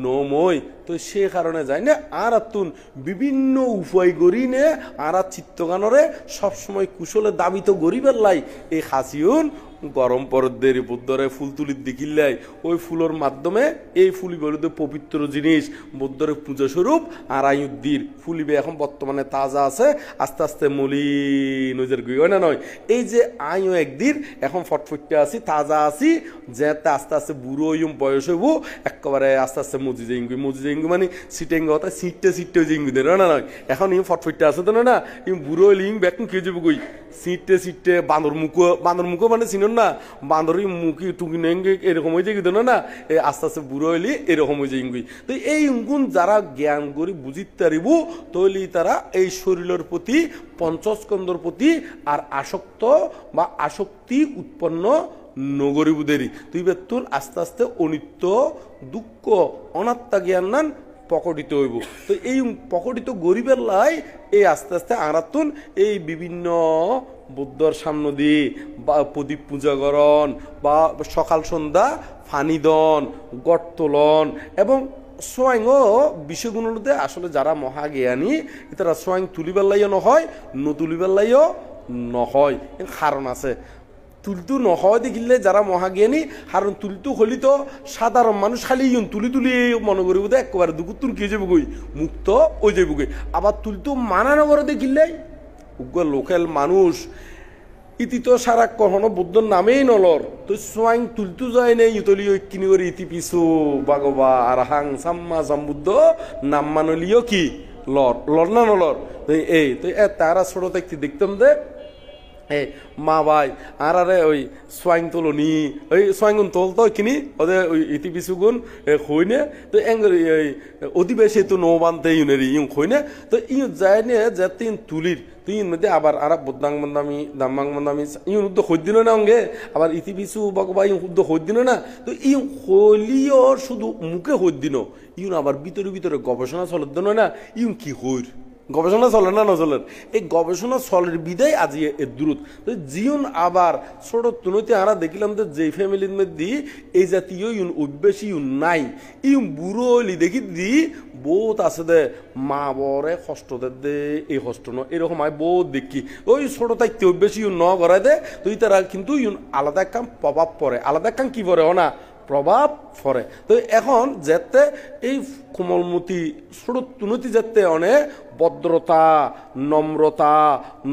নময় তো সে কারণে যায় না আর তুন বিভিন্ন উপায় গড়ি নে আর চিত্তগানরে সবসময় কুশলে দাবিত গরিবের লাই এই হাসিউন গরম পরদের বুদ্ধরে ফুল তুলি দেখিল্লাই ওই ফুলের মাধ্যমে এই ফুলি বলতে পবিত্র জিনিস বুদ্ধরে পূজা স্বরূপ আর আয়ুদ্দির ফুলিবে এখন বর্তমানে তাজা আছে আস্তে আস্তে মলিন নজর গই হয় না নয় এই যে আয়ু একদিন এখন ফটফটে আছি তাজা আছি যেতে আস্তে আস্তে বুড়ো ইম বয়স হইব একেবারে আস্তে আস্তে মজি যাইঙ্গি মানে সিটেঙ্গ হতা সিটে জিঙ্গি দে না নয় এখন ইম ফটফটে আছে তো না ইম বুড়ো লিং ব্যাকুন খেয়ে যাবো কই সিটে বাঁদর মুখো মানে চিনো না বান্দরি মুখি টুকি নেঙ্গে এরকম হয়ে যায় না এই আস্তে আস্তে বুড়ো হইলি এরকম হয়ে যায় ইঙ্গুই। তো এই ইঙ্গুন যারা জ্ঞান করি বুঝিতে পারিব তৈলি তারা এই শরীরের প্রতি পঞ্চস্কন্ধর প্রতি আর আসক্ত বা আসক্তি উৎপন্ন নগরীবুদেরই তুই বেতুন আস্তে আস্তে অনিত্য দুঃখ অনাত্মা জ্ঞান নান প্রকটিত হইব। তো এই প্রকটিত গরিবের লাই এই আস্তে আস্তে আরাতুন এই বিভিন্ন বুদ্ধর সামনে দিয়ে বা প্রদীপ পূজাকরণ বা সকাল সন্ধ্যা ফানিদন গট্টলন এবং সোয়াং বিষয়গুলোতে আসলে যারা মহাজ্ঞানী তারা সোয়াং তুলিবার লাইও নহয় নতুলিবার লাইও নহয় কারণ আছে তুলতু নহয় দেখিলে যারা মহাজ্ঞানী কারণ তুলতু হলি তো সাধারণ মানুষ খালি তুলি তুলি মনে করিব একবারে দুকুতুন কে যাব গই মুক্ত ওই যাব গই আবার তুলতু মানা নগর দেখিলে উগ্র লোকাল মানুষ ইতি তো সারা কখনো বুদ্ধর নামেই নলর তো সোয়াং তুলতু যায় নেই ইতলি কিনি করে ইতি পিছু বাগবা আর হাং সাম্মা সাম্বুদ্ধ নাম মানলিও কি লর লর না নলর এই তো তারা ছোট দেখতাম দে মা ভাই আর আরে ওই সোয়াইং তোলনি ওই সোয়াইগুন তোলতো কিনি ওদের ওই ইতি পিছুগুন হইনে তো অধিবেশে তো নৌ বানতে ইউনেরি ইউ হইনে তো ইউ যায় নে যাতে তুলির তুই মধ্যে আবার আর বদাং বন্দামি দাম্মাং বন্দামি ইউ উদ্যোগ হই দিল না অঙ্গে আবার ইতি পিছু বা ইউ উদ্যোগ হই দিল না তো ইউ হলিও শুধু মুখে হই দিন ইউন আবার ভিতরে ভিতরে গবেষণা চলত দিন না ইউ কি হইর গবেষণা চলে না নচলের এই গবেষণা চলের বিদায় আজি এর দূরত তো জিউন আবার ছোট তুনতি আমরা দেখিলাম যে যে ফ্যামিলির মধ্যে এই জাতীয় ইউন অভ্যাস ইউন নাই ইউন বুড়ো হইলি দেখি দি বহুত আছে দে মা বরে কষ্ট দে এই কষ্ট ন এরকম হয় বহুত দেখি ওই ছোট থাকতে অভ্যাস ইউন ন করাই দে তুই তারা কিন্তু ইউন আলাদা কাম প্রভাব পড়ে আলাদা কাম কি পড়ে না প্রভাব পড়ে। তো এখন যেতে এই কোমলমতি ছোটতুনতি যেতে অনেক ভদ্রতা নম্রতা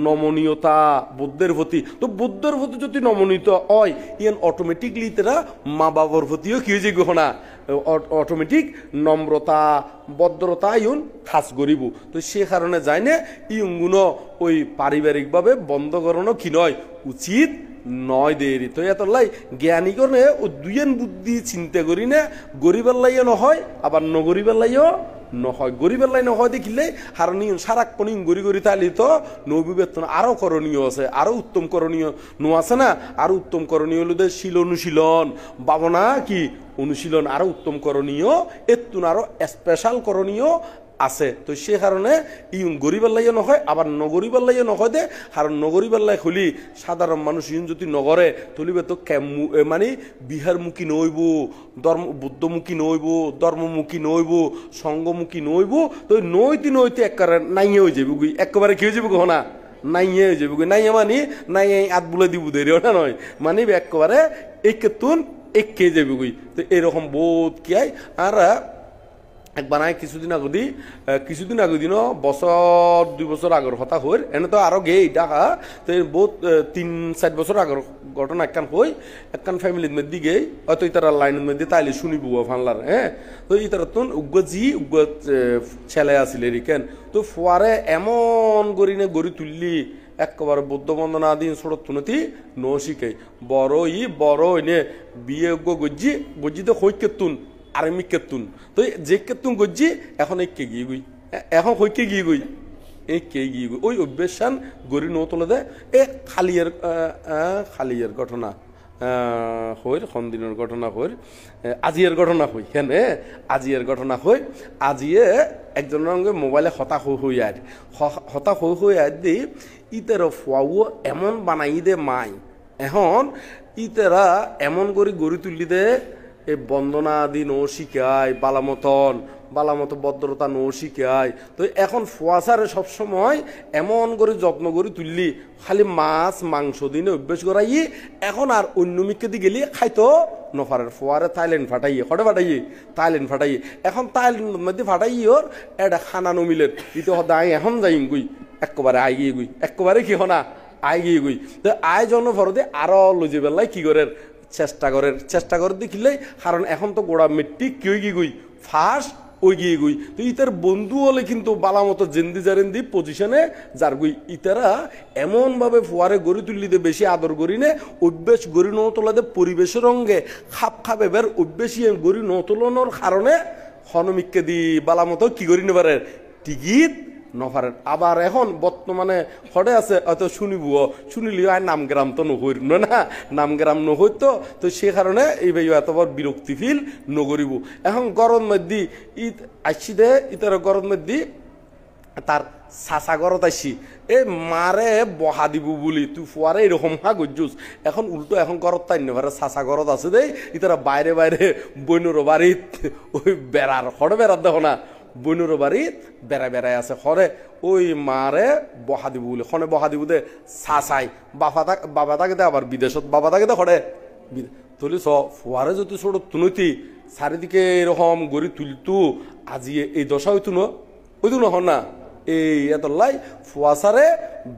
নমনীয়তা বুদ্ধের প্রতি তো বুদ্ধের প্রতি যদি নমনীয়ত হয় ইয়ান অটোমেটিকলি তারা মা বাবার প্রতিও কি হয়ে যায় না অটোমেটিক নম্রতা ভদ্রতা ইউন খাস করিব। তো সে কারণে যায় না ইউগুলো ওই পারিবারিকভাবে বন্ধ করানো কি নয় উচিত নয় দেরি। তো এত লাই জ্ঞানী করে ও দুইয়েন বুদ্ধি চিন্তা করি না গরিবের লাইও নহয় আবার নগরিবের লাইও নহয় গরিবের লাই নহয় দেখিলে কারণ সারাক্ষণ গড়ি গড়ি তাহলে তো নবীবেতন আরো করণীয় আছে আরো উত্তম করণীয় নো আছে না আরো উত্তম করণীয় হলো শিল অনুশীলন ভাবনা কি অনুশীলন আরো উত্তম করণীয় এতুন আরো স্পেশাল করণীয় আছে। তো সে কারণে ইউন গরিবের লাইও নহয় আবার নগরিবের লাইও নহয় দে কারণ নগরিবের লাই হলি সাধারণ মানুষ ইউন যদি নগরে তলিবে তো মানে বিহারমুখী নইব বুদ্ধমুখী নইব ধর্মমুখী নইব সঙ্গমুখী নইব তো নইতে নইতে একেবারে নাইয়ে হয়ে যাবে গুই একেবারে কি হয়ে যাবে না নাইয়ে হয়ে যাবে গুই নাইয়া মানে নাই আত বলে দিব দেরি ওটা নয় মানে একেবারে একেতুন এক খেয়ে যাবে গুই। তো এরকম বোধ কি হয় আর একবার নাই কিছুদিন আগে দিন বছর 2 বছর আগর কথা হই এনে তো আরো গে ডাকা তো বহুত 3-4 বছর আগর ঘটনা একখান হই একখান ফ্যামিলির মধ্যে গে হয়তো তারা লাইনের মধ্যে তাইলে শুনিব ফানলার হ্যাঁ তো তারা তো উগ্র ছেলে আসলে রিকেন তো ফোয়ারে এমন গড়ি তুললি একবার বৌদ্ধ বন্দনা দিন ছোট তুনতি ন শিখাই বড় নে বিয়ে গজ্জি তো হই কেতুন আর আমি কেতুন তো যে কেতুন গজ্জি এখন এই কে গিয়ে গুই এখন হইকে গিয়ে গুই এই কে গিয়ে গুই ওই অভ্যাসান গড়ি ন তোলে দে এ খালিয়ার ঘটনা হইর সন্দিনের ঘটনা হইর আজিয়ের ঘটনা হই হেন আজিয়ের ঘটনা হই আজিয়ে একজনের সঙ্গে মোবাইলে হতাশ হই আর দি ইতের ফুয়াও এমন বানাই দে মাই এখন ইতেরা এমন করে গড়ি তুলি দে এই বন্দনা আদি নৌ শিখায় বালামত ভদ্রতা নৌ শিখায়। তো এখন ফুয়াশারে সবসময় এমন করে যত্ন করে তুললি খালি মাছ মাংস দিনে অভ্যেস করাই এখন আর অন্য মিকে গেলি খাইতো নফারের ফোয়ারে থাইল্যান্ড ফাটাইয়ে এখন থাইল্যান্ড মধ্যে ফাটাই ওর এটা খানা নমিলের ইতো দায় এখন যাই গুই একেবারে কি হনা আই গিয়ে গুই তো আয় জন ফরদে আরো লজে বেলায় কি করে চেষ্টা করে দেখিলে কারণ এখন তো গোড়া মেট্রিক কি গই ফার্স্ট ওই গিয়ে গুই তো ইতার বন্ধু হলে কিন্তু বালা মতো জেন্দি জারেন্দি পজিশনে যার গুই ইতারা এমন ভাবে ফুয়ারে গড়ি তুলিতে বেশি আদর করি নে অভ্যেস গড়ি ন তোলাতে পরিবেশের অঙ্গে খাপ খাপ এবার অভ্যেসী গড়ি ন তোলানোর কারণে হনমিককে দি বালা মতো কি করি নেবারে টিকিট নফারেন আবার এখন বর্তমানে হরে আছে হয়তো শুনিলিও আর নামগ্রাম তো নহইর না নামগ্রাম নহই তো সে কারণে এই ভাই এতবার বিরক্তি ফিল নগরিব এখন গরম মধ্যে ঈদ আসছি দে ইতার গরম মধ্যে তার চাচা ঘরত আসছি এ মারে বহা দিব বলি তুই ফুয়ারে এরকম হা গজ্জুস এখন উল্টো এখন ঘরত তাই নেভারে চাচা ঘরত আছে দেই ইতারা বাইরে বাইরে বইনুর বাড়িত ওই বেড়ার হরে বেড়ার দেখো না বইনুর বাড়িত বেড়ায় আছে হরে ওই মারে বহা দিব বলে খনে বহা দিব দে চাচাই বাবা তাকে দে আবার বিদেশত বাবা তাকে দে হরে তুলি চ ফুয়ারে যদি ছোট তুনতি চারিদিকে এরকম গড়ি তুলতু আজি এই দশা হইতো ন হইতো নহন না এই এত লাই ফুয়াশারে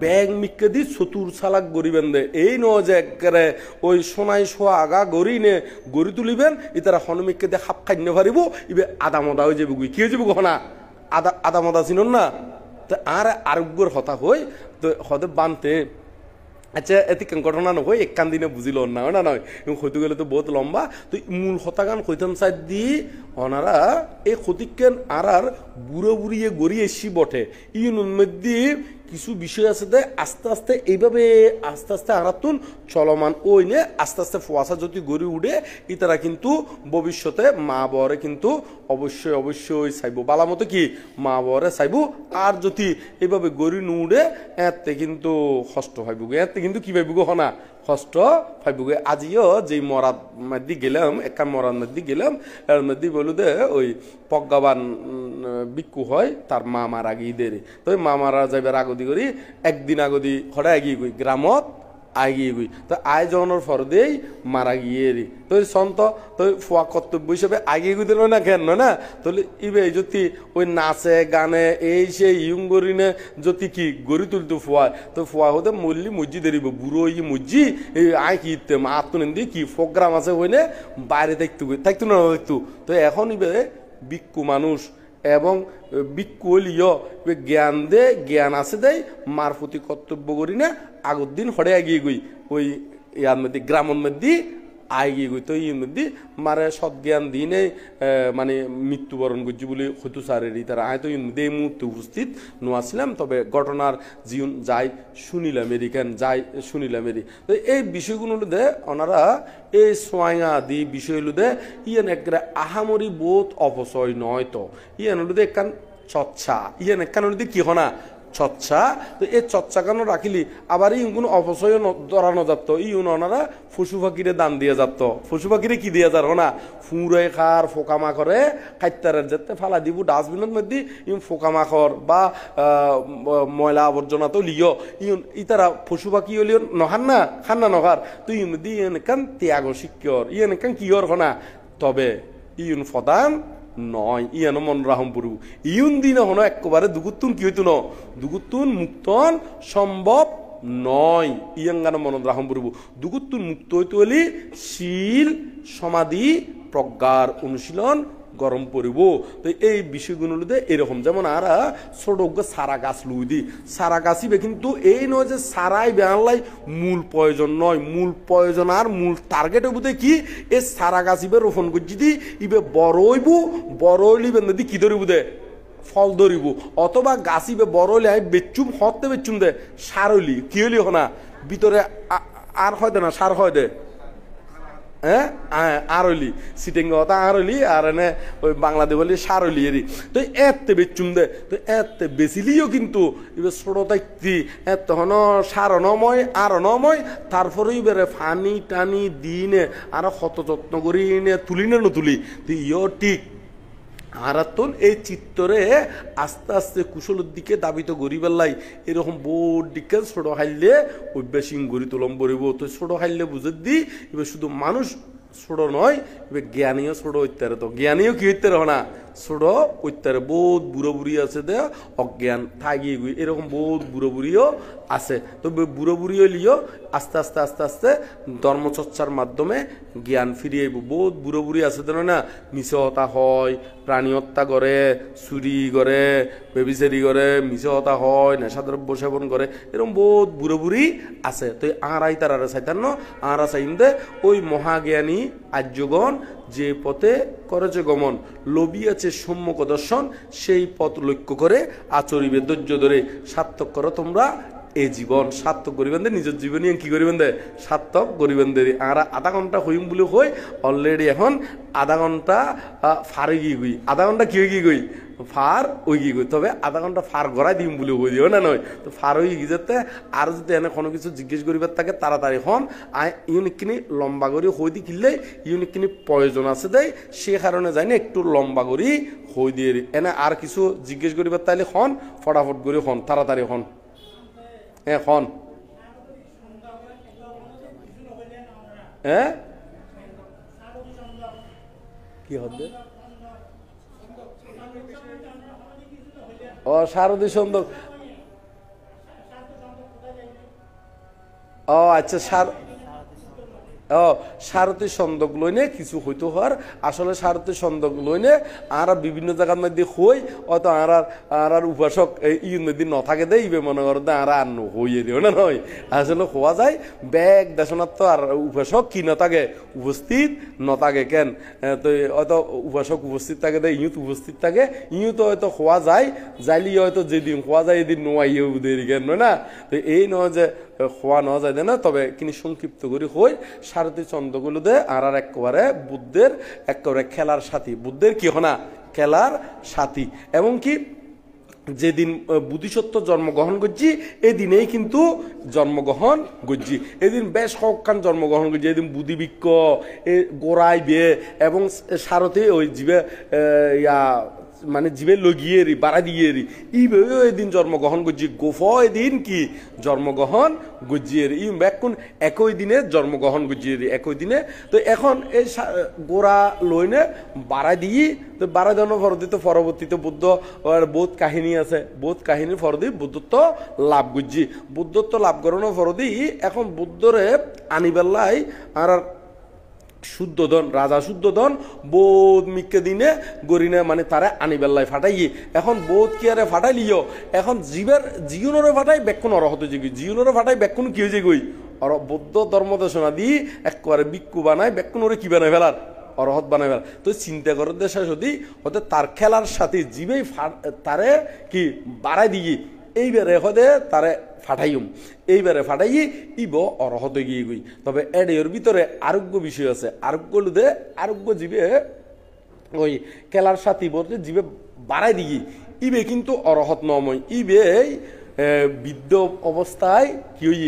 ব্যাং মিক্কে দি চতুর চালাক গড়িবেন দে এই ন যে একেবারে ওই সোনাই শোয়া আগা গড়ি নে গড়ি তুলিবেন ইতারা হনমিককে দিয়ে খাপ খাইনে পারিব ইবে আদা মদা হয়ে যাবে কি হয়ে যাবো কখনা আদা মদা চিনুন না তো আর আরোগ্যর হতা হই তো হতে বানতে আচ্ছা এতে ঘটনা নহয় এক কান দিনে বুঝিল না হয় না নয় হইতে গেলে তো বহুত লম্বা তো মূল হতাগান কইতাম সাইড দি ওনারা এই ক্ষতিকেন আর বুড়ো বুড়িয়ে গড়িয়ে এসি বটে ইউনুর মধ্যে কিছু বিষয় আছে দে আস্তে আস্তে এইভাবে আস্তে আস্তে আরাতুন চলমান ওই নে আস্তে আস্তে ফুয়াশা যদি গড়ি উঠে ইতারা কিন্তু ভবিষ্যতে মা বরে কিন্তু অবশ্যই চাইব বালা মতো কি মা বরে চাইব আর যদি এইভাবে গড়ি নুড়ে এতে কিন্তু কষ্ট পাইব এতে কিন্তু কি পাইব হনা কষ্ট পাইব আজিও যে মরাদ মধ্যে গেলাম একান মরাদ মধ্যে গেলাম এর মধ্যে বলু দে ওই পজ্ঞাবান বিক্ষু হয় তার মা মারা গিয়ে দেরি তো মা মারা যাইবার আগদি করি একদিন আগদি হঠাৎ এগিয়ে গই গ্রামত আগিয়ে গই তো আয় জনের ফরদেই মারা গিয়ে রি তো সন্ত তো ফুয়া কর্তব্য হিসেবে আগিয়ে গই দিল না কেন না তাহলে ইবে যদি ওই নাচে গানে এই সে ইয়ুঙ্গরিনে যদি কি গড়ি তুলতো ফুয়া তো ফুয়া হতে মল্লি মজ্জি দেরিব বুড়ো ই মজ্জি এই আয় কি আত্মনিন দিয়ে কি প্রোগ্রাম আছে হইলে বাইরে থাকতো না দেখতো তো এখন ইবে বিক্ষু মানুষ এবং বিক্ষু হলিও জ্ঞান আছে দেয় মার প্রতি কর্তব্য করি না আগর দিন হরে এগিয়ে গই ওই ইয়ার মধ্যে গ্রামের মধ্যে আইগিয়ে গই তো ইয়ের মধ্যে মারে সৎজ্ঞান দিনে মানে মৃত্যুবরণ করছি বলে হয়তো সারেরই তারা আয় তো এই মুহূর্তে উপস্থিত নোয়াছিলাম তবে ঘটনার জীবন যাই শুনিলাম তো এই বিষয়গুলো দে ওনারা এই সোয়াইয়া দি বিষয়গুলো দে ইয়ান একটা আহামরি বোধ অপচয় নয় তো ইয়ান হলো একখান চচ্ছা ইয়ান একখান হলো কি হনা চচ্ছা তো এই চচ্চা কেন রাখিলি আবার ই কোনো অপচয় ধরানো যাত ইউন ওনারা পশু পাখিরে দান দিয়ে যাত পশু পাখিরে কি দিয়ে যার না ফুঁড়ে খার ফোকামা করে খাইতারের যেতে ফালা দিব ডাস্টবিনের মধ্যে ইউন ফোকামাখর বা ময়লা আবর্জনা তো লিও ইউন ইতারা পশু পাখি হলিও নহান না খান না নহার তো ইউন দি ইয়েন একান ত্যাগ শিক্ষর ইয়েন একান কিয়র হনা তবে ইউন ফদান নয় ইয়ানো মন রাহম পড়ব ইউন দিন হনো একবারে দুগুতুন কি হইতো ন দুগুতুন মুক্তন সম্ভব নয় ইয়াঙ্গানো মন রাহম পড়ব দুগুতুন মুক্ত হইতে হলে শীল সমাধি প্রজ্ঞার অনুশীলন গরম পড়ব তো এই বিষয়গুলোতে এরকম যেমন আর ছোট সারা গাছ লুই দি সারা গাছিবে কিন্তু এই নয় যে সারাই বেহালাই মূল প্রয়োজন নয় মূল প্রয়োজন আর মূল টার্গেট হইব কি এই সারা গাছিবে রোপণ করছি দি ইবে বড় হইলিবে নদী কি ধরিব দে ফল ধরিব অথবা গাছিবে বড় হইলে আমি বেচুম হতে বেচুম দে সার হইলি কি হইলি হনা ভিতরে আর হয় দে না সার হয় দে হ্যাঁ আরলি সিটিং কথা আরলি আর এনে ওই বাংলাদেশ বলি সারলি এরি তো এতে বেচুম দে তো এতে বেচিলিও কিন্তু এবার ছোট থাকতি তখন সার নময় আর নময় তারপরে এবারে ফানি টানি দিনে আর কত যত্ন করি নে তুলি না নতুলি তো ইয় ঠিক আরাতন এই চিত্তরে আস্তে আস্তে কুশলের দিকে দাবিত গড়ি পেলাই এরকম বোর্ড দিকে ছোট হাইলে অভ্যাসিং গড়ি তোলম পড়ব তো ছোট হাইলে বুঝে দি এবার শুধু মানুষ ছোট নয় এবার জ্ঞানীয় ছোট হইতে তো জ্ঞানীয় কি হইতে রহ না ছোট উত্তরে বহুত বুড়ো বুড়ি আছে দে অজ্ঞান থাকি গই এরকম বহুত বুড়ো বুড়িও আছে। তো বুড়ো বুড়িও লিও আস্তে আস্তে আস্তে আস্তে ধর্মচর্চার মাধ্যমে জ্ঞান ফিরিয়ে আইব। বহুত বুড়ো বুড়ি আছে দেন না, মিছে হতা হয়, প্রাণী হত্যা করে, চুরি করে, বেবিচারি করে, মিছে হতা হয়, নেশাদ্রব্য সেবন করে, এরকম বহুত বুড়ো বুড়ি আছে। তো আরাই তারা চাইতান আরা চাইন দে ওই মহাজ্ঞানী আর্যগণ যে পথে করেছে গমন, লোভী আছে সম্মুখ দর্শন, সেই পথ লক্ষ্য করে আচরিবে ধৈর্য ধরে সার্থক করো তোমরা এই জীবন। সার্থক করিবেন দে নিজের জীবনী কি করিবেন দে সার্থক করিবেন দে। আর আধা ঘন্টা হইম বলে হই অলরেডি এখন আধা ঘন্টা ফার গিয়ে গই, আধা ঘন্টা কি হয়ে গিয়ে গই ফার ওই গিয়ে গই। তবে আধা ঘন্টা ফার গড়াই দিম বলে হই দিও না নয়, তো ফার হয়ে গিয়ে যেতে আর যদি এনে কোনো কিছু জিজ্ঞেস করিবার থাকে তাড়াতাড়ি হন। ইউনিকখিনি লম্বা করি হই দি কিনলে ইউনিকখিনি প্রয়োজন আছে দেয়, সে কারণে যাই না একটু লম্বা করি হই দিয়ে এনে আর কিছু জিজ্ঞেস করিবার তাইলে হন ফটাফট করে হন তাড়াতাড়ি হন। এখন হ্যাঁ কি হবে ও শারদী সন্ধ্যা, ও আচ্ছা সারথী ছন্দক লইনে কিছু হইতো হওয়ার আসলে সারথী ছন্দক লইনে আর বিভিন্ন জায়গার মধ্যে হই অত আর উপাসক ইউর মধ্যে ন থাকে দেয় ইবে মনে করো আর আর হইয়ে দিও না নয়। আসলে হওয়া যায় ব্যাগ দেশনার তো আর উপাসক কি ন থাকে উপস্থিত ন থাকে কেন, তো হয়তো উপাসক উপস্থিত থাকে দেয় ইউত উপস্থিত থাকে ইউ তো হয়তো হওয়া যায় যাইলি হয়তো যেদিন হওয়া যায় এদিন নোয়াইয়ে উদের কেন নয় না। তো এই নয় যে হওয়া ন যায় না, তবে কিনি সংক্ষিপ্ত করে হই সারথী ছন্দগুলো দে আর একেবারে বুদ্ধের একেবারে খেলার সাথী, বুদ্ধের কি হনা খেলার সাথী। এবং কি যেদিন বুদ্ধিসত্ত্ব জন্মগ্রহণ করছি এদিনেই কিন্তু জন্মগ্রহণ করছি, এদিন বেশ হকান জন্মগ্রহণ করছি, এদিন বুদ্ধিবিক্ষ গোড়াই বে এবং সারথী ওই জীবে ইয়া মানে জীবে লগিয়ে বাড়া দিয়ে এইভাবেও এদিন জন্মগ্রহণ করছি, গোফ এদিন কি জন্মগ্রহণ গজিয়ে ই ব্যাকুন একই দিনে জন্মগ্রহণ গজিয়ে একই দিনে। তো এখন এই গোড়া লইনে বাড়া দিয়ে তো বাড়া দেওয়ার ফরদি তো পরবর্তীতে বুদ্ধ বহুত কাহিনী আছে, বহুত কাহিনীর ফরদি বুদ্ধত্ব লাভ করছি, বুদ্ধত্ব লাভ করানোর ফরদি এখন বুদ্ধরে আনিবেল্লাই আর শুদ্ধধন রাজা শুদ্ধধন বোধ মিক্কে দিনে গরিনে মানে তারা আনিবেল্লায় ফাটাই এখন বোধ কি আরে ফাটাইলিও এখন জীবের জিউনরে ফাটাই বেক্ষণ অরহত জিগি জিউনরে ফাটাই বেক্ষণ কি হয়েছে গই বৌদ্ধ ধর্ম দেশনা দিয়ে একবারে বিক্ষু বানায় বেক্ষণ ওরে কি বানায় ফেলার অরহত বানায় ফেলার। তো চিন্তা করার দেশে যদি হতে তার খেলার সাথে জীবেই তারে কি বাড়াই দিয়ে এইবারে হদে তারে ফাটাইম এইবারে ফাটাই ইব অরহত গিয়ে গই। তবে এর ভিতরে আরোগ্য বিষয় আছে, আরোগ্য লুদে আরোগ্য জীবে ওই খেলার সাথী বলতে জীবে বাড়াই দিয়ে ইবে কিন্তু অরহত নময় ইবে বৃদ্ধ অবস্থায় কি হই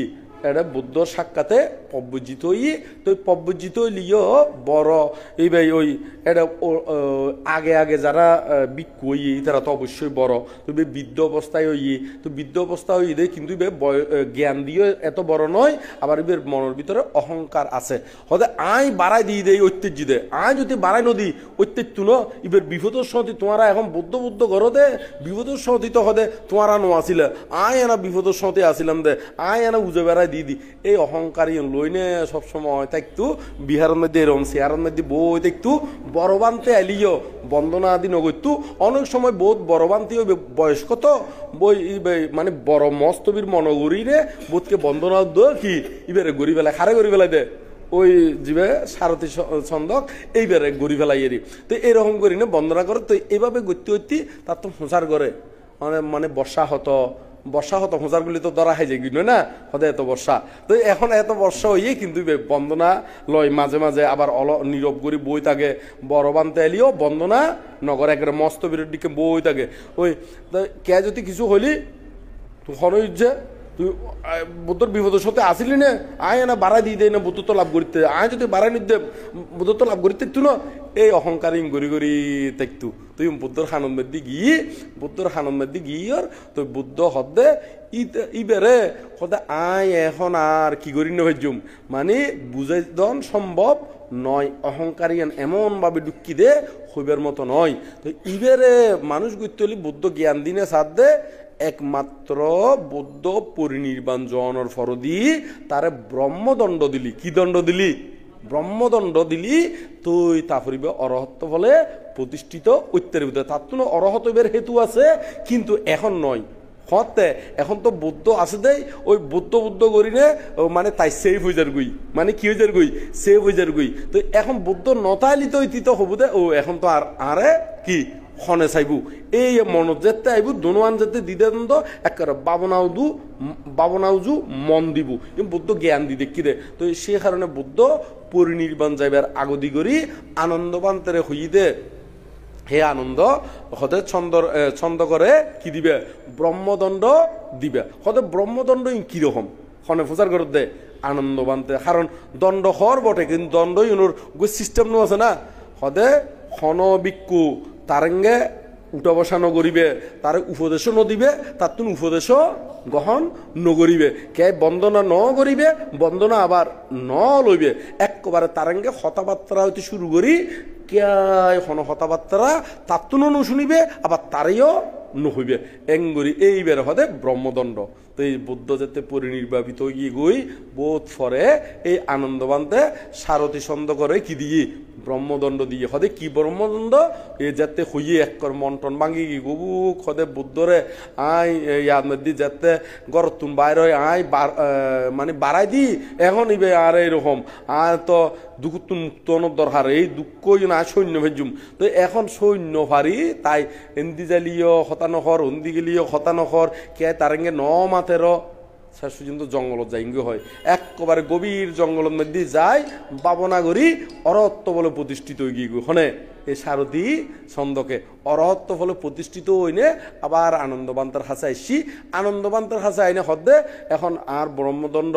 এটা বুদ্ধ সাক্ষাতে পব্বজিত হই। তো পব্বজিত হইলিও বড় এই ভাই ওই এটা আগে আগে যারা বিক্ষু হই তারা তো অবশ্যই বড়, তো বৃদ্ধ অবস্থায় হই তো বৃদ্ধ অবস্থা হই দেয় কিন্তু জ্ঞান দিয়ে এত বড় নয়, আবার এবার মনের ভিতরে অহংকার আছে হতে আয় বাড়াই দিয়ে দেয় ঐতিহ্য দে আয় যদি বাড়াই নদী ঐতিহ্য ন এবার বিপদের সহতি তোমারা এখন বুদ্ধ বুদ্ধ ঘরতে বিপদের সহতি তো হদে তোমারা নো আসিলে আয় এনা বিপদের সহতি আসিলাম দে আয় এনা উজে বেড়াই দিয়ে দি এই অহংকারী লইনে সবসময় থাকতো বিহারের মধ্যে এরম শেয়ারের মধ্যে বই দেখতো বড়বান্তে আলিও বন্দনা আদি নগরতো অনেক সময় বহুত বড়বান্তি বয়স কত বই মানে বড় মস্তবীর মনগরীরে বোধকে বন্দনা কি ইবারে গড়ি বেলায় খারে গড়ি বেলায় দে ওই জীবে সারথী ছন্দক এইবারে গড়ি ফেলাই এরি। তো এরকম করি না বন্দনা করে তো এইভাবে গতি গতি তার তো প্রচার করে মানে বর্ষা হতো হোঁচারগুলি তো ধরা খাই যায় কিন্তু না হতে এত বর্ষা। তো এখন এত বর্ষা হইয়ে কিন্তু বন্দনা লয় মাঝে মাঝে আবার নীরব করি বই থাকে বড় বানতে এলিও বন্দনা নগর একেবারে মস্ত বিরোধ দিকে বই থাকে ওই কে যদি কিছু হইলি তো হরই যে তুই বুদ্ধর বিপদের সাথে আসিলি না আয় না বাড়াই দিয়ে দেয় না বুদ্ধত্ব লাভ করতে আয় যদি বাড়াই নিতে বুদ্ধত্ব লাভ করতে তুই না এই অহংকারী গড়ি গড়ি দেখতু তুই বুদ্ধর খানন মধ্যে গিয়ে তুই বুদ্ধ হদে ইবেরে হদে আয় এখন আর কি করি না ভাইজুম মানে বুঝাই দন সম্ভব নয় অহংকারী এমন ভাবে ঢুকি দে হইবার মতো নয়। তো ইবেরে মানুষ গুইতলি বুদ্ধ জ্ঞান দিনে সাথ দে একমাত্র বুদ্ধ পরিনির্বাণ জনের ফরদি তারে ব্রহ্মদণ্ড দিলি। কি দণ্ড দিলি? ব্রহ্মদণ্ড দিলি। তুই তাফরিবে অরহত্ব ফলে প্রতিষ্ঠিত উত্তরিত। তার তো অরহত হেতু আছে, কিন্তু এখন নয়। হতে এখন তো বুদ্ধ আছে দেই, ওই বুদ্ধ বুদ্ধ করি নে মানে তাই সেভ হয়ে যার গুই, মানে কি হয়ে যার গুই, সেভ হয়ে যার গুই। তো এখন বুদ্ধ নতাইলি তো ইতিত হবু দে, ও এখন তো আর আরে কি খনে চাইবু এই মনত যেতে আইবু দোনোয়ান যেতে দিদে তো একেবারে বাবনাউজু মন দিব বুদ্ধ জ্ঞান দি দেখি দে। তো সে কারণে বুদ্ধ পরিনির্বাণ যাইবার আগদি করি আনন্দবান্তরে হইতে হে আনন্দ হতে ছন্দ করে কি দিবে? ব্রহ্মদণ্ড দিবে। হতে ব্রহ্মদণ্ড কিরকম খনে প্রচার করে দে আনন্দবান্তে, কারণ দণ্ড হর বটে, কিন্তু দণ্ড ইউনোর সিস্টেম নো আছে না। হতে খন বিক্ষু তারেঙ্গে উঠা বসা নগরিবে, তার উপদেশও নদিবে, তার তুমি উপদেশও গ্রহণ নগরিবে। কে বন্দনা ন করিবে, বন্দনা আবার ন লইবে। একবারে তারেঙ্গে হতাবার্তা হইতে শুরু করি কে হন হতাবার্তা তার তো শুনিবে, আবার তারেও নহইবে এঙ্গরি এইবার হদে ব্রহ্মদণ্ড। তো এই বুদ্ধ যাতে পরিনির্বাপিত গিয়ে গই বোধ ফরে এই আনন্দবান্তে সারথী ছন্দ করে কি দিয়ে? ব্রহ্মদণ্ড দিয়ে। হদে কি ব্রহ্মদণ্ড? এ যাতে হইয়ে একর মন্টন ভাঙি গি গবু হদে বুদ্ধরে আই ইয়াদ মধ্যে যাতে গরতুন বাইর হয় আই মানে বাড়াই দি এখন ইবে আর এরকম আর তো দুঃখতুন মুক্ত দরকার, এই দুঃখ না সৈন্য ভেজুম। তো এখন সৈন্য ভারি তাই এন্দি জালিও হতানহর হন্দি গেলিও হতানহর কে তারেঙ্গে ন মাতের শেষ পর্যন্ত জঙ্গলত যাইঙ্গে হয়। একবারে গভীর জঙ্গলের মধ্যে যায় বাবনাগরী অরহত্ব বলে প্রতিষ্ঠিত হয়ে গিয়ে হনে এই সারথী ছন্দকে অরহত্ব ফলে প্রতিষ্ঠিত হইনে আবার আনন্দবান্তার হাসে আইসি। আনন্দবান্তার হাসে আইনে হদে এখন আর ব্রহ্মদণ্ড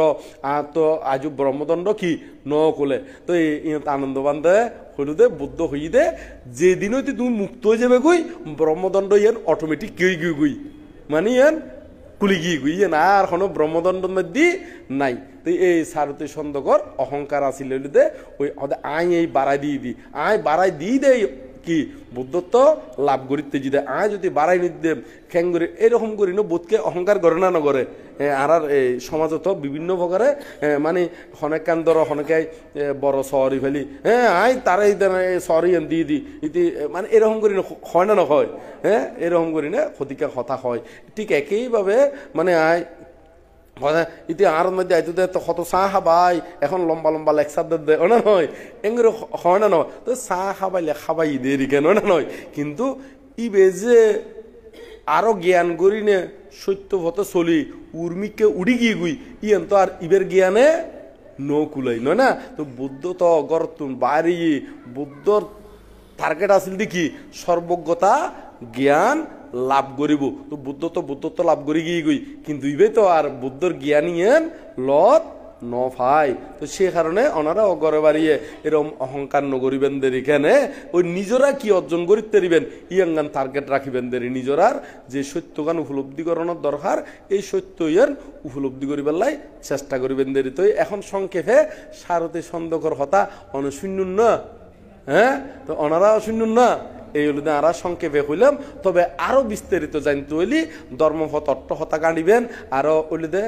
আর তো আজ ব্রহ্মদণ্ড কি ন কোলে। তো এই আনন্দবান্তে হইল দে বুদ্ধ হই দে যেদিন হইতে তুমি মুক্ত হয়ে যাবে গুই ব্রহ্মদণ্ড ইয়ান অটোমেটিক কেই গিয়ে গুই, মানে ইয়ান কুলি গিয়ে গুই ইয়ান আর কোনো ব্রহ্মদণ্ডের মধ্যে নাই। তো এই সারথী ছন্দকর অহংকার আসিল দে ওই আই এই বাড়াই দিয়ে দি আয় বাড়াই দিয়ে দেয় কি বুদ্ধত্ব লাভ করিতে যদি আয় যদি বাড়াই নিতে খ্যাং করি এরকম করি না বোধকে অহংকার করে না নগরে। আর এই সমাজত বিভিন্ন প্রকারে মানে হনেক কান্দর হনেকাই বড় সরি ফেলি আয় তারাই সরি দিয়ে দি ইতি মানে এরকম করি না হয় না নয়, এরকম করি না ক্ষতিকা কথা হয়। ঠিক একইভাবে মানে আয় ইতি আর মধ্যে আইতে দে তো কত চাহ খাবাই এখন লম্বা লম্বা লেকচার দে না নয় এঙ্গুলো হয় না নয়। তো চাহ খাবাইলে খাবাই দেরি কেন না নয়, কিন্তু ইবে যে আরো জ্ঞান করি নে সত্য পথে চলি উর্মিকে উড়ি গিয়ে গুই ইয়েন তো আর ইবের জ্ঞানে নকুলাই নয় না। তো বুদ্ধ তো গরতুন বাড়ি বুদ্ধর টার্গেট আসিল দেখি সর্বজ্ঞতা জ্ঞান লাভ করিব। তো বুদ্ধত্ব লাভ করি গিয়ে গই, কিন্তু ইবে তো আর বুদ্ধর জ্ঞানীয়েন লত ন ভাই। তো সে কারণে ওনারা অগরে বাড়িয়ে এরকম অহংকার নগরিবেন দের এখানে ওই নিজরা কি অর্জন করিতে দিবেন ইয়াঙ্গান টার্গেট রাখিবেন দের নিজরার যে সত্যগান উপলব্ধি করানোর দরকার এই সত্য ইয়ার উপলব্ধি করিবার লাই চেষ্টা করিবেন দের। তো এখন সংক্ষেপে সারথী ছন্দকর হতা অনশূন্য না, তো ওনারা শূন্য না এই হল আরা সংক্ষেপে হইলাম। তবে আরো বিস্তারিত জানতে হইলি ধর্মপথ অট্ট হতা কাঁদিবেন আরো হইলে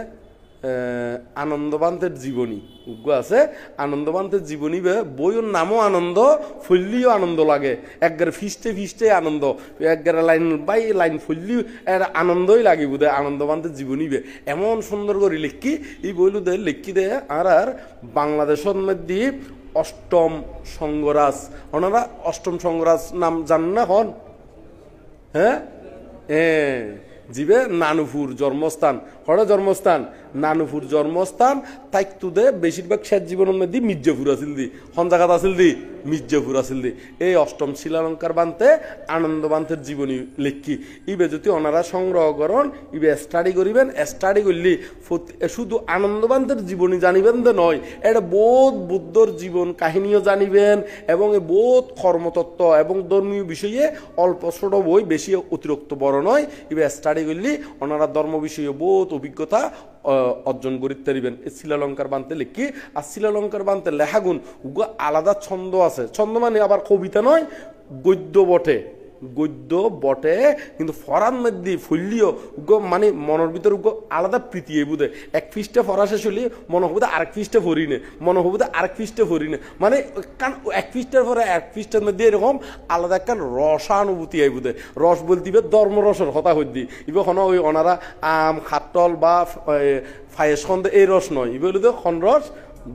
আনন্দবান্তের জীবনী উগ্র আছে। আনন্দবান্তের জীবনী বইয়ের নামও আনন্দ, ফুললিও আনন্দ লাগে, একগারে ফিস্টে আনন্দ, একগারে লাইন বাই লাইন ফুললি একটা আনন্দই লাগে বোধ হয়। আনন্দবান্তের জীবনী এমন সুন্দর করে লেখি এই বইল দে লেখি দে আর বাংলাদেশের মধ্যে অষ্টম সঙ্গরাজ ওনারা অষ্টম সঙ্গরাজ নাম জান না হন? জিবে নানুপুর জন্মস্থান হরে জন্মস্থান নানুপুর জন্মস্থান তাই তুদে বেশিরভাগ শেষ জীবনের মধ্যে মির্জাপুর আসিল দি হন জায়গাত আসিল দি মির্জাপুর আসিল দি এই অষ্টম শিলালঙ্কার বানতে আনন্দ বান্তের জীবনী লেখি ইবে যদি ওনারা সংগ্রহ করেন ইবে স্টাডি করিবেন। স্টাডি করলি শুধু আনন্দবান্তের জীবনী জানিবেন তো নয়, এটা বোধ বুদ্ধর জীবন কাহিনীও জানিবেন এবং বোধ কর্মতত্ত্ব এবং ধর্মীয় বিষয়ে অল্প ছোট বই বেশি অতিরিক্ত বড় নয়। ইবে স্টাডি করলি ওনারা ধর্ম বিষয়ে বোধ অভিজ্ঞতা অর্জন করিতে পারিবেন। এই শিলালঙ্কার বানতে লিখি আর শিলালঙ্কার বানতে লেখাগুণ উগো আলাদা ছন্দ আছে, ছন্দ মানে আবার কবিতা নয়, গদ্য বটে, গদ্য বটে, কিন্তু ফরান মধ্যে ফুললিও উগো মানে মনের ভিতর উগো আলাদা প্রীতি এই বুধে এক পৃষ্ঠে ফরা শেষ হলে মনে হবো আরেক পৃষ্ঠে ফরি নে, মনে হবো আরেক পৃষ্ঠে ফরি নে, মানে এক পৃষ্ঠের পরে এক পৃষ্ঠের মধ্যে এরকম আলাদা একটা রসানুভূতি এই বুধে। রস বলতে ধর্মরসের কথা হইদি ইবে হন ওই ওনারা আম খাটল বা ফায়েস খন্দ এই রস নয়, ইবে হলো খনরস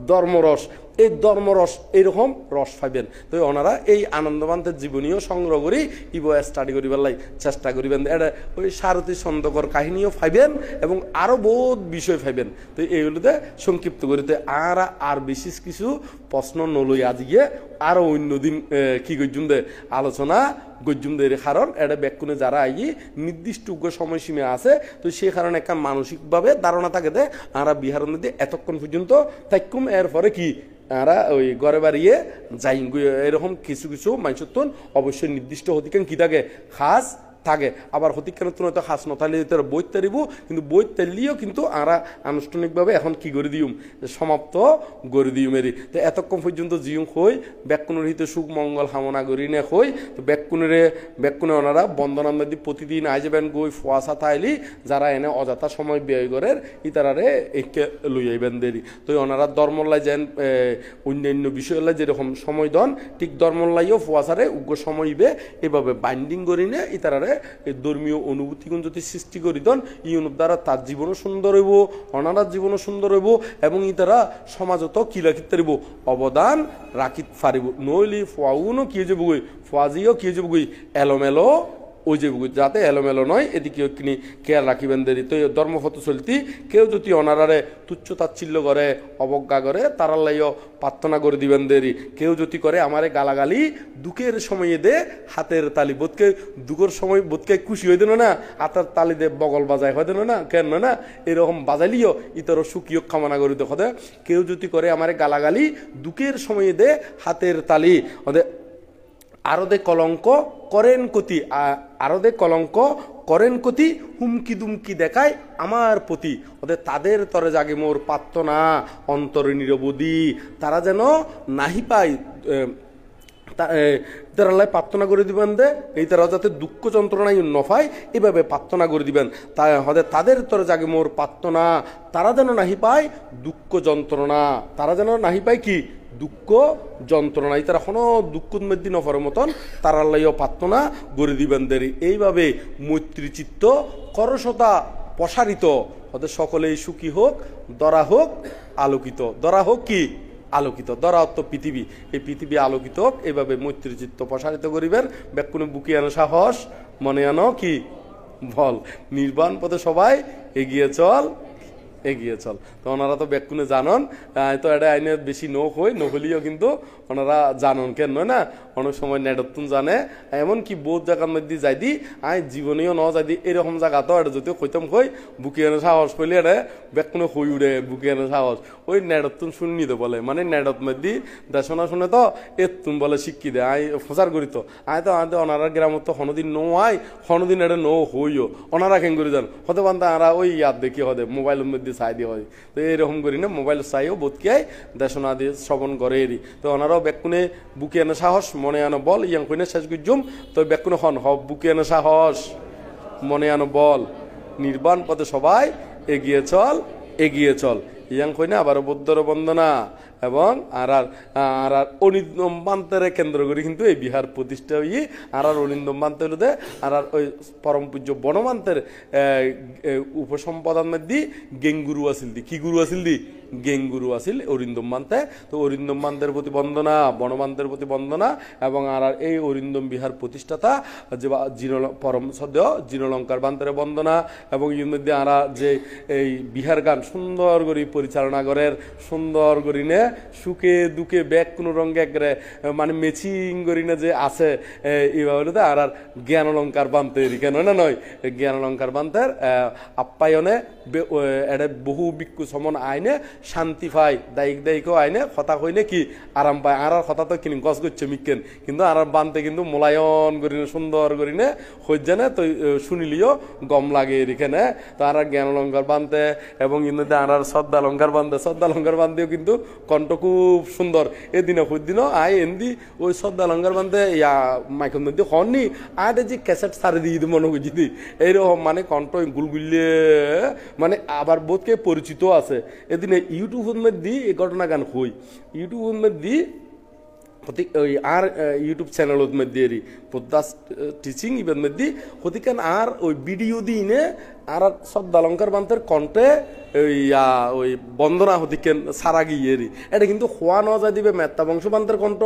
ধর্মরস, এই ধর্মরস এইরকম রস পাইবেন। তো ওনারা এই আনন্দবান্তের জীবনীও সংগ্রহ করি ইব স্টাডি করিবার লাই চেষ্টা করিবেন। এটা ওই সারথী ছন্দকর কাহিনীও পাইবেন এবং আরও বহুত বিষয় পাইবেন। তো এইগুলোতে সংক্ষিপ্ত করিতে আর বিশেষ কিছু প্রশ্ন নলই আজকে আরও অন্যদিন কি গজ্জুম দে আলোচনা গজ্জুম দে, কারণ এটা ব্যাকুণে যারা আই নির্দিষ্ট সময়সীমা আছে, তো সেই কারণে একটা মানসিকভাবে ধারণা থাকে যে আমরা বিহার নদী এতক্ষণ পর্যন্ত থাকুম, এরপরে কি আমরা ওই ঘরে বাড়িয়ে যাই, এরকম কিছু কিছু মানুষের অবশ্যই নির্দিষ্ট হতিকান কি থাকে খাস থাকে। আবার হতিকানের তো হয়তো খাস নথালি বই তারিব, কিন্তু বই তারলিও কিন্তু আমরা আনুষ্ঠানিকভাবে এখন কি করে দিউম সমাপ্ত করে দিউম এরি। তো এতক্ষণ পর্যন্ত জিউম হই ব্যাকুণের হিতে সুখ মঙ্গল কামনা করি নে হই। তো ব্যাকুণে ওনারা বন্দনার মধ্যে প্রতিদিন আই যাবেন গই ফুয়াশা থাইলি যারা এনে অযথা সময় ব্যয় করেন ইতারারে একে লই আইবেন দেরি। তো ওনারা ধর্মল্লাই যেন অন্যান্য বিষয়লাই যেরকম সময় দন, ঠিক ধর্মল্লাইও ফুয়াশারে উগ্র সময় ইবে এভাবে বাইন্ডিং করি নে ইতারারে ধর্মীয় অনুভূতিগুণ যদি সৃষ্টি করি দেন ই দ্বারা তার জীবনও সুন্দর হইব, অনারার জীবনও সুন্দর হইব এবং ই তারা সমাজত কি রাখিতে পারিব অবদান রাখিতে পারিব। নইলি ফুয়াউনও কি যাব গই ফুয়াজিও কি যাব গই এলোমেলো ওই যে যাতে এলোমেলো নয় এদিকে কিনি খেয়াল রাখিবেন দেরি। তো ধর্মপথ চলতি কেউ যদি অনারারে তুচ্ছ তাচ্ছিল্য করে অবজ্ঞা করে তারার লাইও প্রার্থনা করে দিবেন দেরি। কেউ যদি করে আমারে গালাগালি দুঃখের সময়ে দে হাতের তালি, বোধকে দুঃখের সময় বোধকে খুশি হয়ে দেন না হাতের তালি দে বগল বাজায় হয় দেন না কেন না এরকম বাজাইলিও ইতর সুখীয় কামনা করি দেখো। কেউ যদি করে আমারে গালাগালি দুঃখের সময়ে দে হাতের তালি, ওদের আরদে কলঙ্ক করেন কতি, আরদে কলঙ্ক করেন কতি হুমকি দুমকি দেখায় আমার প্রতি, ওদের তাদের তরে জাগে মোর প্রার্থনা অন্তরে নিরবধি, তারা যেন নাহি পায় তারালাই প্রার্থনা করে দিবেন দে এই তারা যাতে দুঃখ যন্ত্রণায় নফায় এভাবে প্রার্থনা করে দিবেন। তাই হতে তাদের তরে জাগে মোর প্রার্থনা তারা যেন নাহি পায় দুঃখ যন্ত্রণা, তারা যেন নাহি পায় কি দুঃখ যন্ত্রণা, এই তারা কোনো দুঃখ মধ্যে নফরের মতন তারার লাইও প্রার্থনা করে দিবেন দেরি। এইভাবে মৈত্রীচিত্ত করসতা প্রসারিত ওদের সকলেই সুখী হোক, দরা হোক আলোকিত, দরা হোক কি আলোকিত, দরা অর্থ পৃথিবী, এই পৃথিবী আলোকিত হোক। এইভাবে মৈত্রীচিত্ত প্রসারিত করিবেন। ব্যাকুণে বুকে আনো সাহস, মনে আনো কি বল, নির্বাণ পথে সবাই এগিয়ে চল এগিয়ে চল। তো ওনারা তো ব্যাকুণে জানন, তো এটা আইনে বেশি নহলিও কিন্তু ওনারা জানন কেন নয় না, অনেক সময় নেডতুন জানে এমনকি বহুত জায়গার মধ্যে যাই দি আই জীবনেও ন যাই দি এরকম জায়গা তো এটা যদিও কইতাম কই বুকে এনে সাহস কইলে এটা ব্যাকুণে হই উড়ে বুকে এনে সাহস ওই নেডতুন শুনি তো বলে, মানে নেডত মধ্যে দেশনা শুনে তো এতুন বলে শিক্ষি দে আই প্রচার করি তো আয় তো আয় ওনারা গ্রামত তো হনদিন নো আয় হনদিন এটা নো হইও ওনারা কেন করি যান হতে পান আরা ওই ইয়াদ দেখি হদে মোবাইলের মধ্যে চাই দিয়ে হয়। তো এরকম করি না মোবাইল চাইও বোধকে দেশনা দিয়ে শ্রবণ করে এরি। তো ওনারাও ব্যাকুণে বুকে এনে সাহস মনে আনো বল ইয়াং কইনে শেষ গুজুম। তো ব্যাকুণে হন হব বুকে এনে সাহস মনে আনো বল, নির্বাণ পথে সবাই এগিয়ে চল এগিয়ে চল। ইয়াং কইনে আবার বৌদ্ধর বন্দনা এবং আর অনিন্দম বান্তের কেন্দ্র করে কিন্তু এই বিহার প্রতিষ্ঠা হয়ে আর অনিন্দম বান্তে হলো দে আর ওই পরম পূজ্য বনমান্তের উপসম্পদার মধ্যে গেঙ্গুরু আসিল দি, কি গুরু আসিল দি গেঙ্গুরু আসিল অরিন্দম মান্তে। তো অরিন্দম মান্তের প্রতি বন্দনা, বনমান্তের প্রতি বন্দনা এবং আর এই অরিন্দম বিহার প্রতিষ্ঠাতা যে পরম সদ্য জিনলঙ্কার বান্তের বন্দনা এবং এর মধ্যে আর যে এই বিহার গান সুন্দর করে পরিচালনা করেন সুন্দর করে নে সুখে দুঃখে ব্যাগ কোনো রঙে একবারে মানে মেচিং করি না যে আছে এইভাবে আর আর জ্ঞান অলঙ্কার বানতে কেন না নয় জ্ঞান অলঙ্কার বানতের আপ্যায়নে এটা বহু বিক্ষু সমন আইনে শান্তি পায় দায়িকও আইনে কথা কইনে কি আরাম পায় আর কথা তো কিনি গছ করছে মিকেন কিন্তু আর বানতে কিন্তু মোলায়ন করি না সুন্দর করি না হইজানে তো শুনিলিও গম লাগে এখানে তো আর জ্ঞান অলঙ্কার বানতে এবং কিন্তু আর শ্রদ্ধা অলঙ্কার বানতে শ্রদ্ধা অলঙ্কার বানতেও কিন্তু কণ্ঠ খুব সুন্দর এদিনে দিনও আয় এন্দি ওই শ্রদ্ধা অলঙ্কার বানতে ইয়া মাইকন মধ্যে হননি আর যে ক্যাসেট সারি দিয়ে মনে করছি দি এইরকম মানে কণ্ঠ গুলগুলিয়ে মানে আবার বোধকে পরিচিত আছে এদিনে ইউটিউবের মধ্যে এই ঘটনা গান হই ইউটিউবের মধ্যে ওই আর ইউটিউব চ্যানেলের মধ্যে পদ্মাস টিচিং ইভের মধ্যে হতিকান আর ওই ভিডিও দিনে আর শ্রদ্ধা অলঙ্কার বান্তের কণ্ঠে ওই বন্দনা হতিকেন সারা গিয়ে এটা কিন্তু হওয়া নেওয়া যায় দিবে মেত্তা বংশ বান্তের কণ্ঠ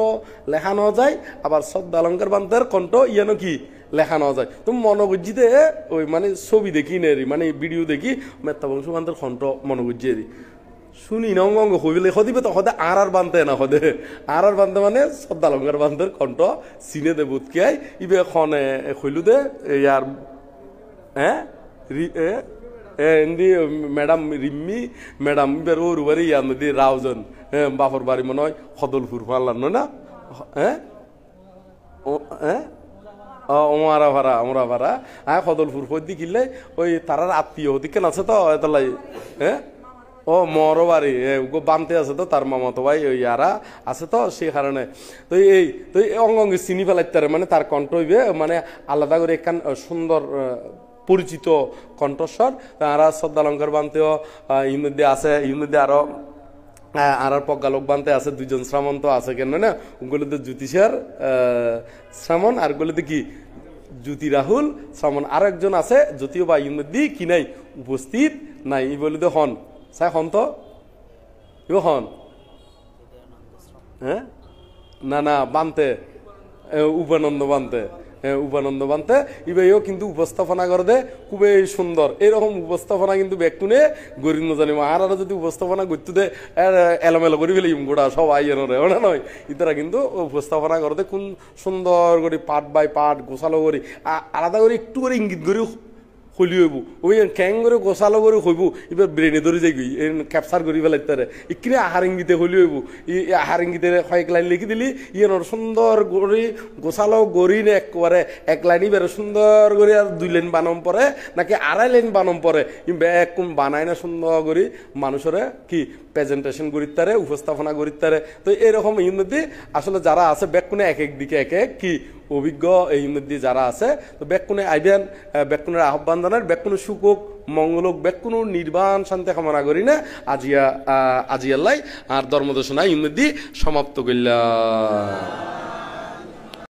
লেখা নেওয়া যায় আবার শ্রদ্ধা অলঙ্কার বান্তের কণ্ঠ ইয়ানো কি লেখা নেওয়া যায় তুমি মনোগুজ্জিতে ওই মানে ছবি দেখি নেরি মানে ভিডিও দেখি মেত্তা বংশ বান্তের কণ্ঠ মনোগুজ্জিয়ে শুনি না অঙ্গ হইলে হদিবে তো হদে আর বানতে না হদে আর বানতে মানে শ্রদ্ধা অলঙ্কার বান্তের কণ্ঠ চিনে দে বুধকে ইবে খনে হইলু দে ইয়ার হ্যাঁ এন্দি ম্যাডাম রিম্মি ম্যাডাম ইবার ওর বাড়ি ইয়ার নদী রাউজন হ্যাঁ বাপর বাড়ি মনে হয় হদলপুর ফাল্লার নয় না হ্যাঁ হ্যাঁ ওমারা ভাড়া হ্যাঁ হদলপুর হদি কিনলে ওই তারার আত্মীয় হদি কেন আছে তো এতলাই হ্যাঁ ও মরো বাড়ি বানতে আছে তো তার মামাতো ভাই ওই ইয়ারা আছে তো সেই কারণে তো এই অঙ্গে চিনি ফেলাইতে মানে তার কণ্ঠ হইবে মানে আলাদা করে একখান সুন্দর পরিচিত কণ্ঠস্বর তারা শ্রদ্ধা অলঙ্কার বানতেও ইর মধ্যে আছে ইর মধ্যে আরো আর পজ্ঞালোক বানতে আছে দুইজন শ্রামণ তো আছে কেন না ওগুলোতে জ্যোতিষের শ্রামণ আর গুলোতে কি জ্যোতি রাহুল শ্রামণ আর একজন আছে যদিও বা ইর মধ্যে কি নাই উপস্থিত নাই ই বলিতে হন চাই হন তো ইব হন হ্যাঁ না বানতে উপানন্দ বানতে উপানন্দ বানতে ইবেও কিন্তু উপস্থাপনা করে দে খুবই সুন্দর এরকম উপস্থাপনা কিন্তু ব্যক্তুনে গরিব নজানি আর যদি উপস্থাপনা করতে দে এলোমেলো করে ফেলি গোটা সব আইয়ানোরে ওটা নয় ইতারা কিন্তু উপস্থাপনা করে দে কোন সুন্দর করে পাট বাই পাট গোছালো করে আলাদা করে একটু করে ইঙ্গিত করে হলি হইব ওই ক্যাং করে গোছালো করে হইব এবার ব্রেনে ধরে যাই ক্যাপচার করি ফেলাইতে পারে ইকিনে আহার ইঙ্গিতে হলি হইব ই আহার ইঙ্গিতে কয়েক লাইন লিখি দিলি ইয়ের সুন্দর করে গোছালো গড়ি নে একবারে এক লাইনই বেরো সুন্দর করে আর 2 লাইন বানাম পরে নাকি 2.5 লাইন বানাম পরে ব্যাগ কোন বানায় না সুন্দর করে মানুষের কি প্রেজেন্টেশন করিতারে উপস্থাপনা করিতারে তো এরকম এর মধ্যে আসলে যারা আছে ব্যাকুনে এক এক দিকে এক এক কি অভিজ্ঞ এই মধ্যে যারা আছে তো ব্যাকুনে আইবেন ব্যাকুনের আহ্বান জানার ব্যাকুনে সুখ মঙ্গলক ব্যাকুন নির্বাণ শান্তি কামনা করি না আজিয়া আল্লাহ আর ধর্মদর্শনা এই মধ্যে সমাপ্ত করলাম।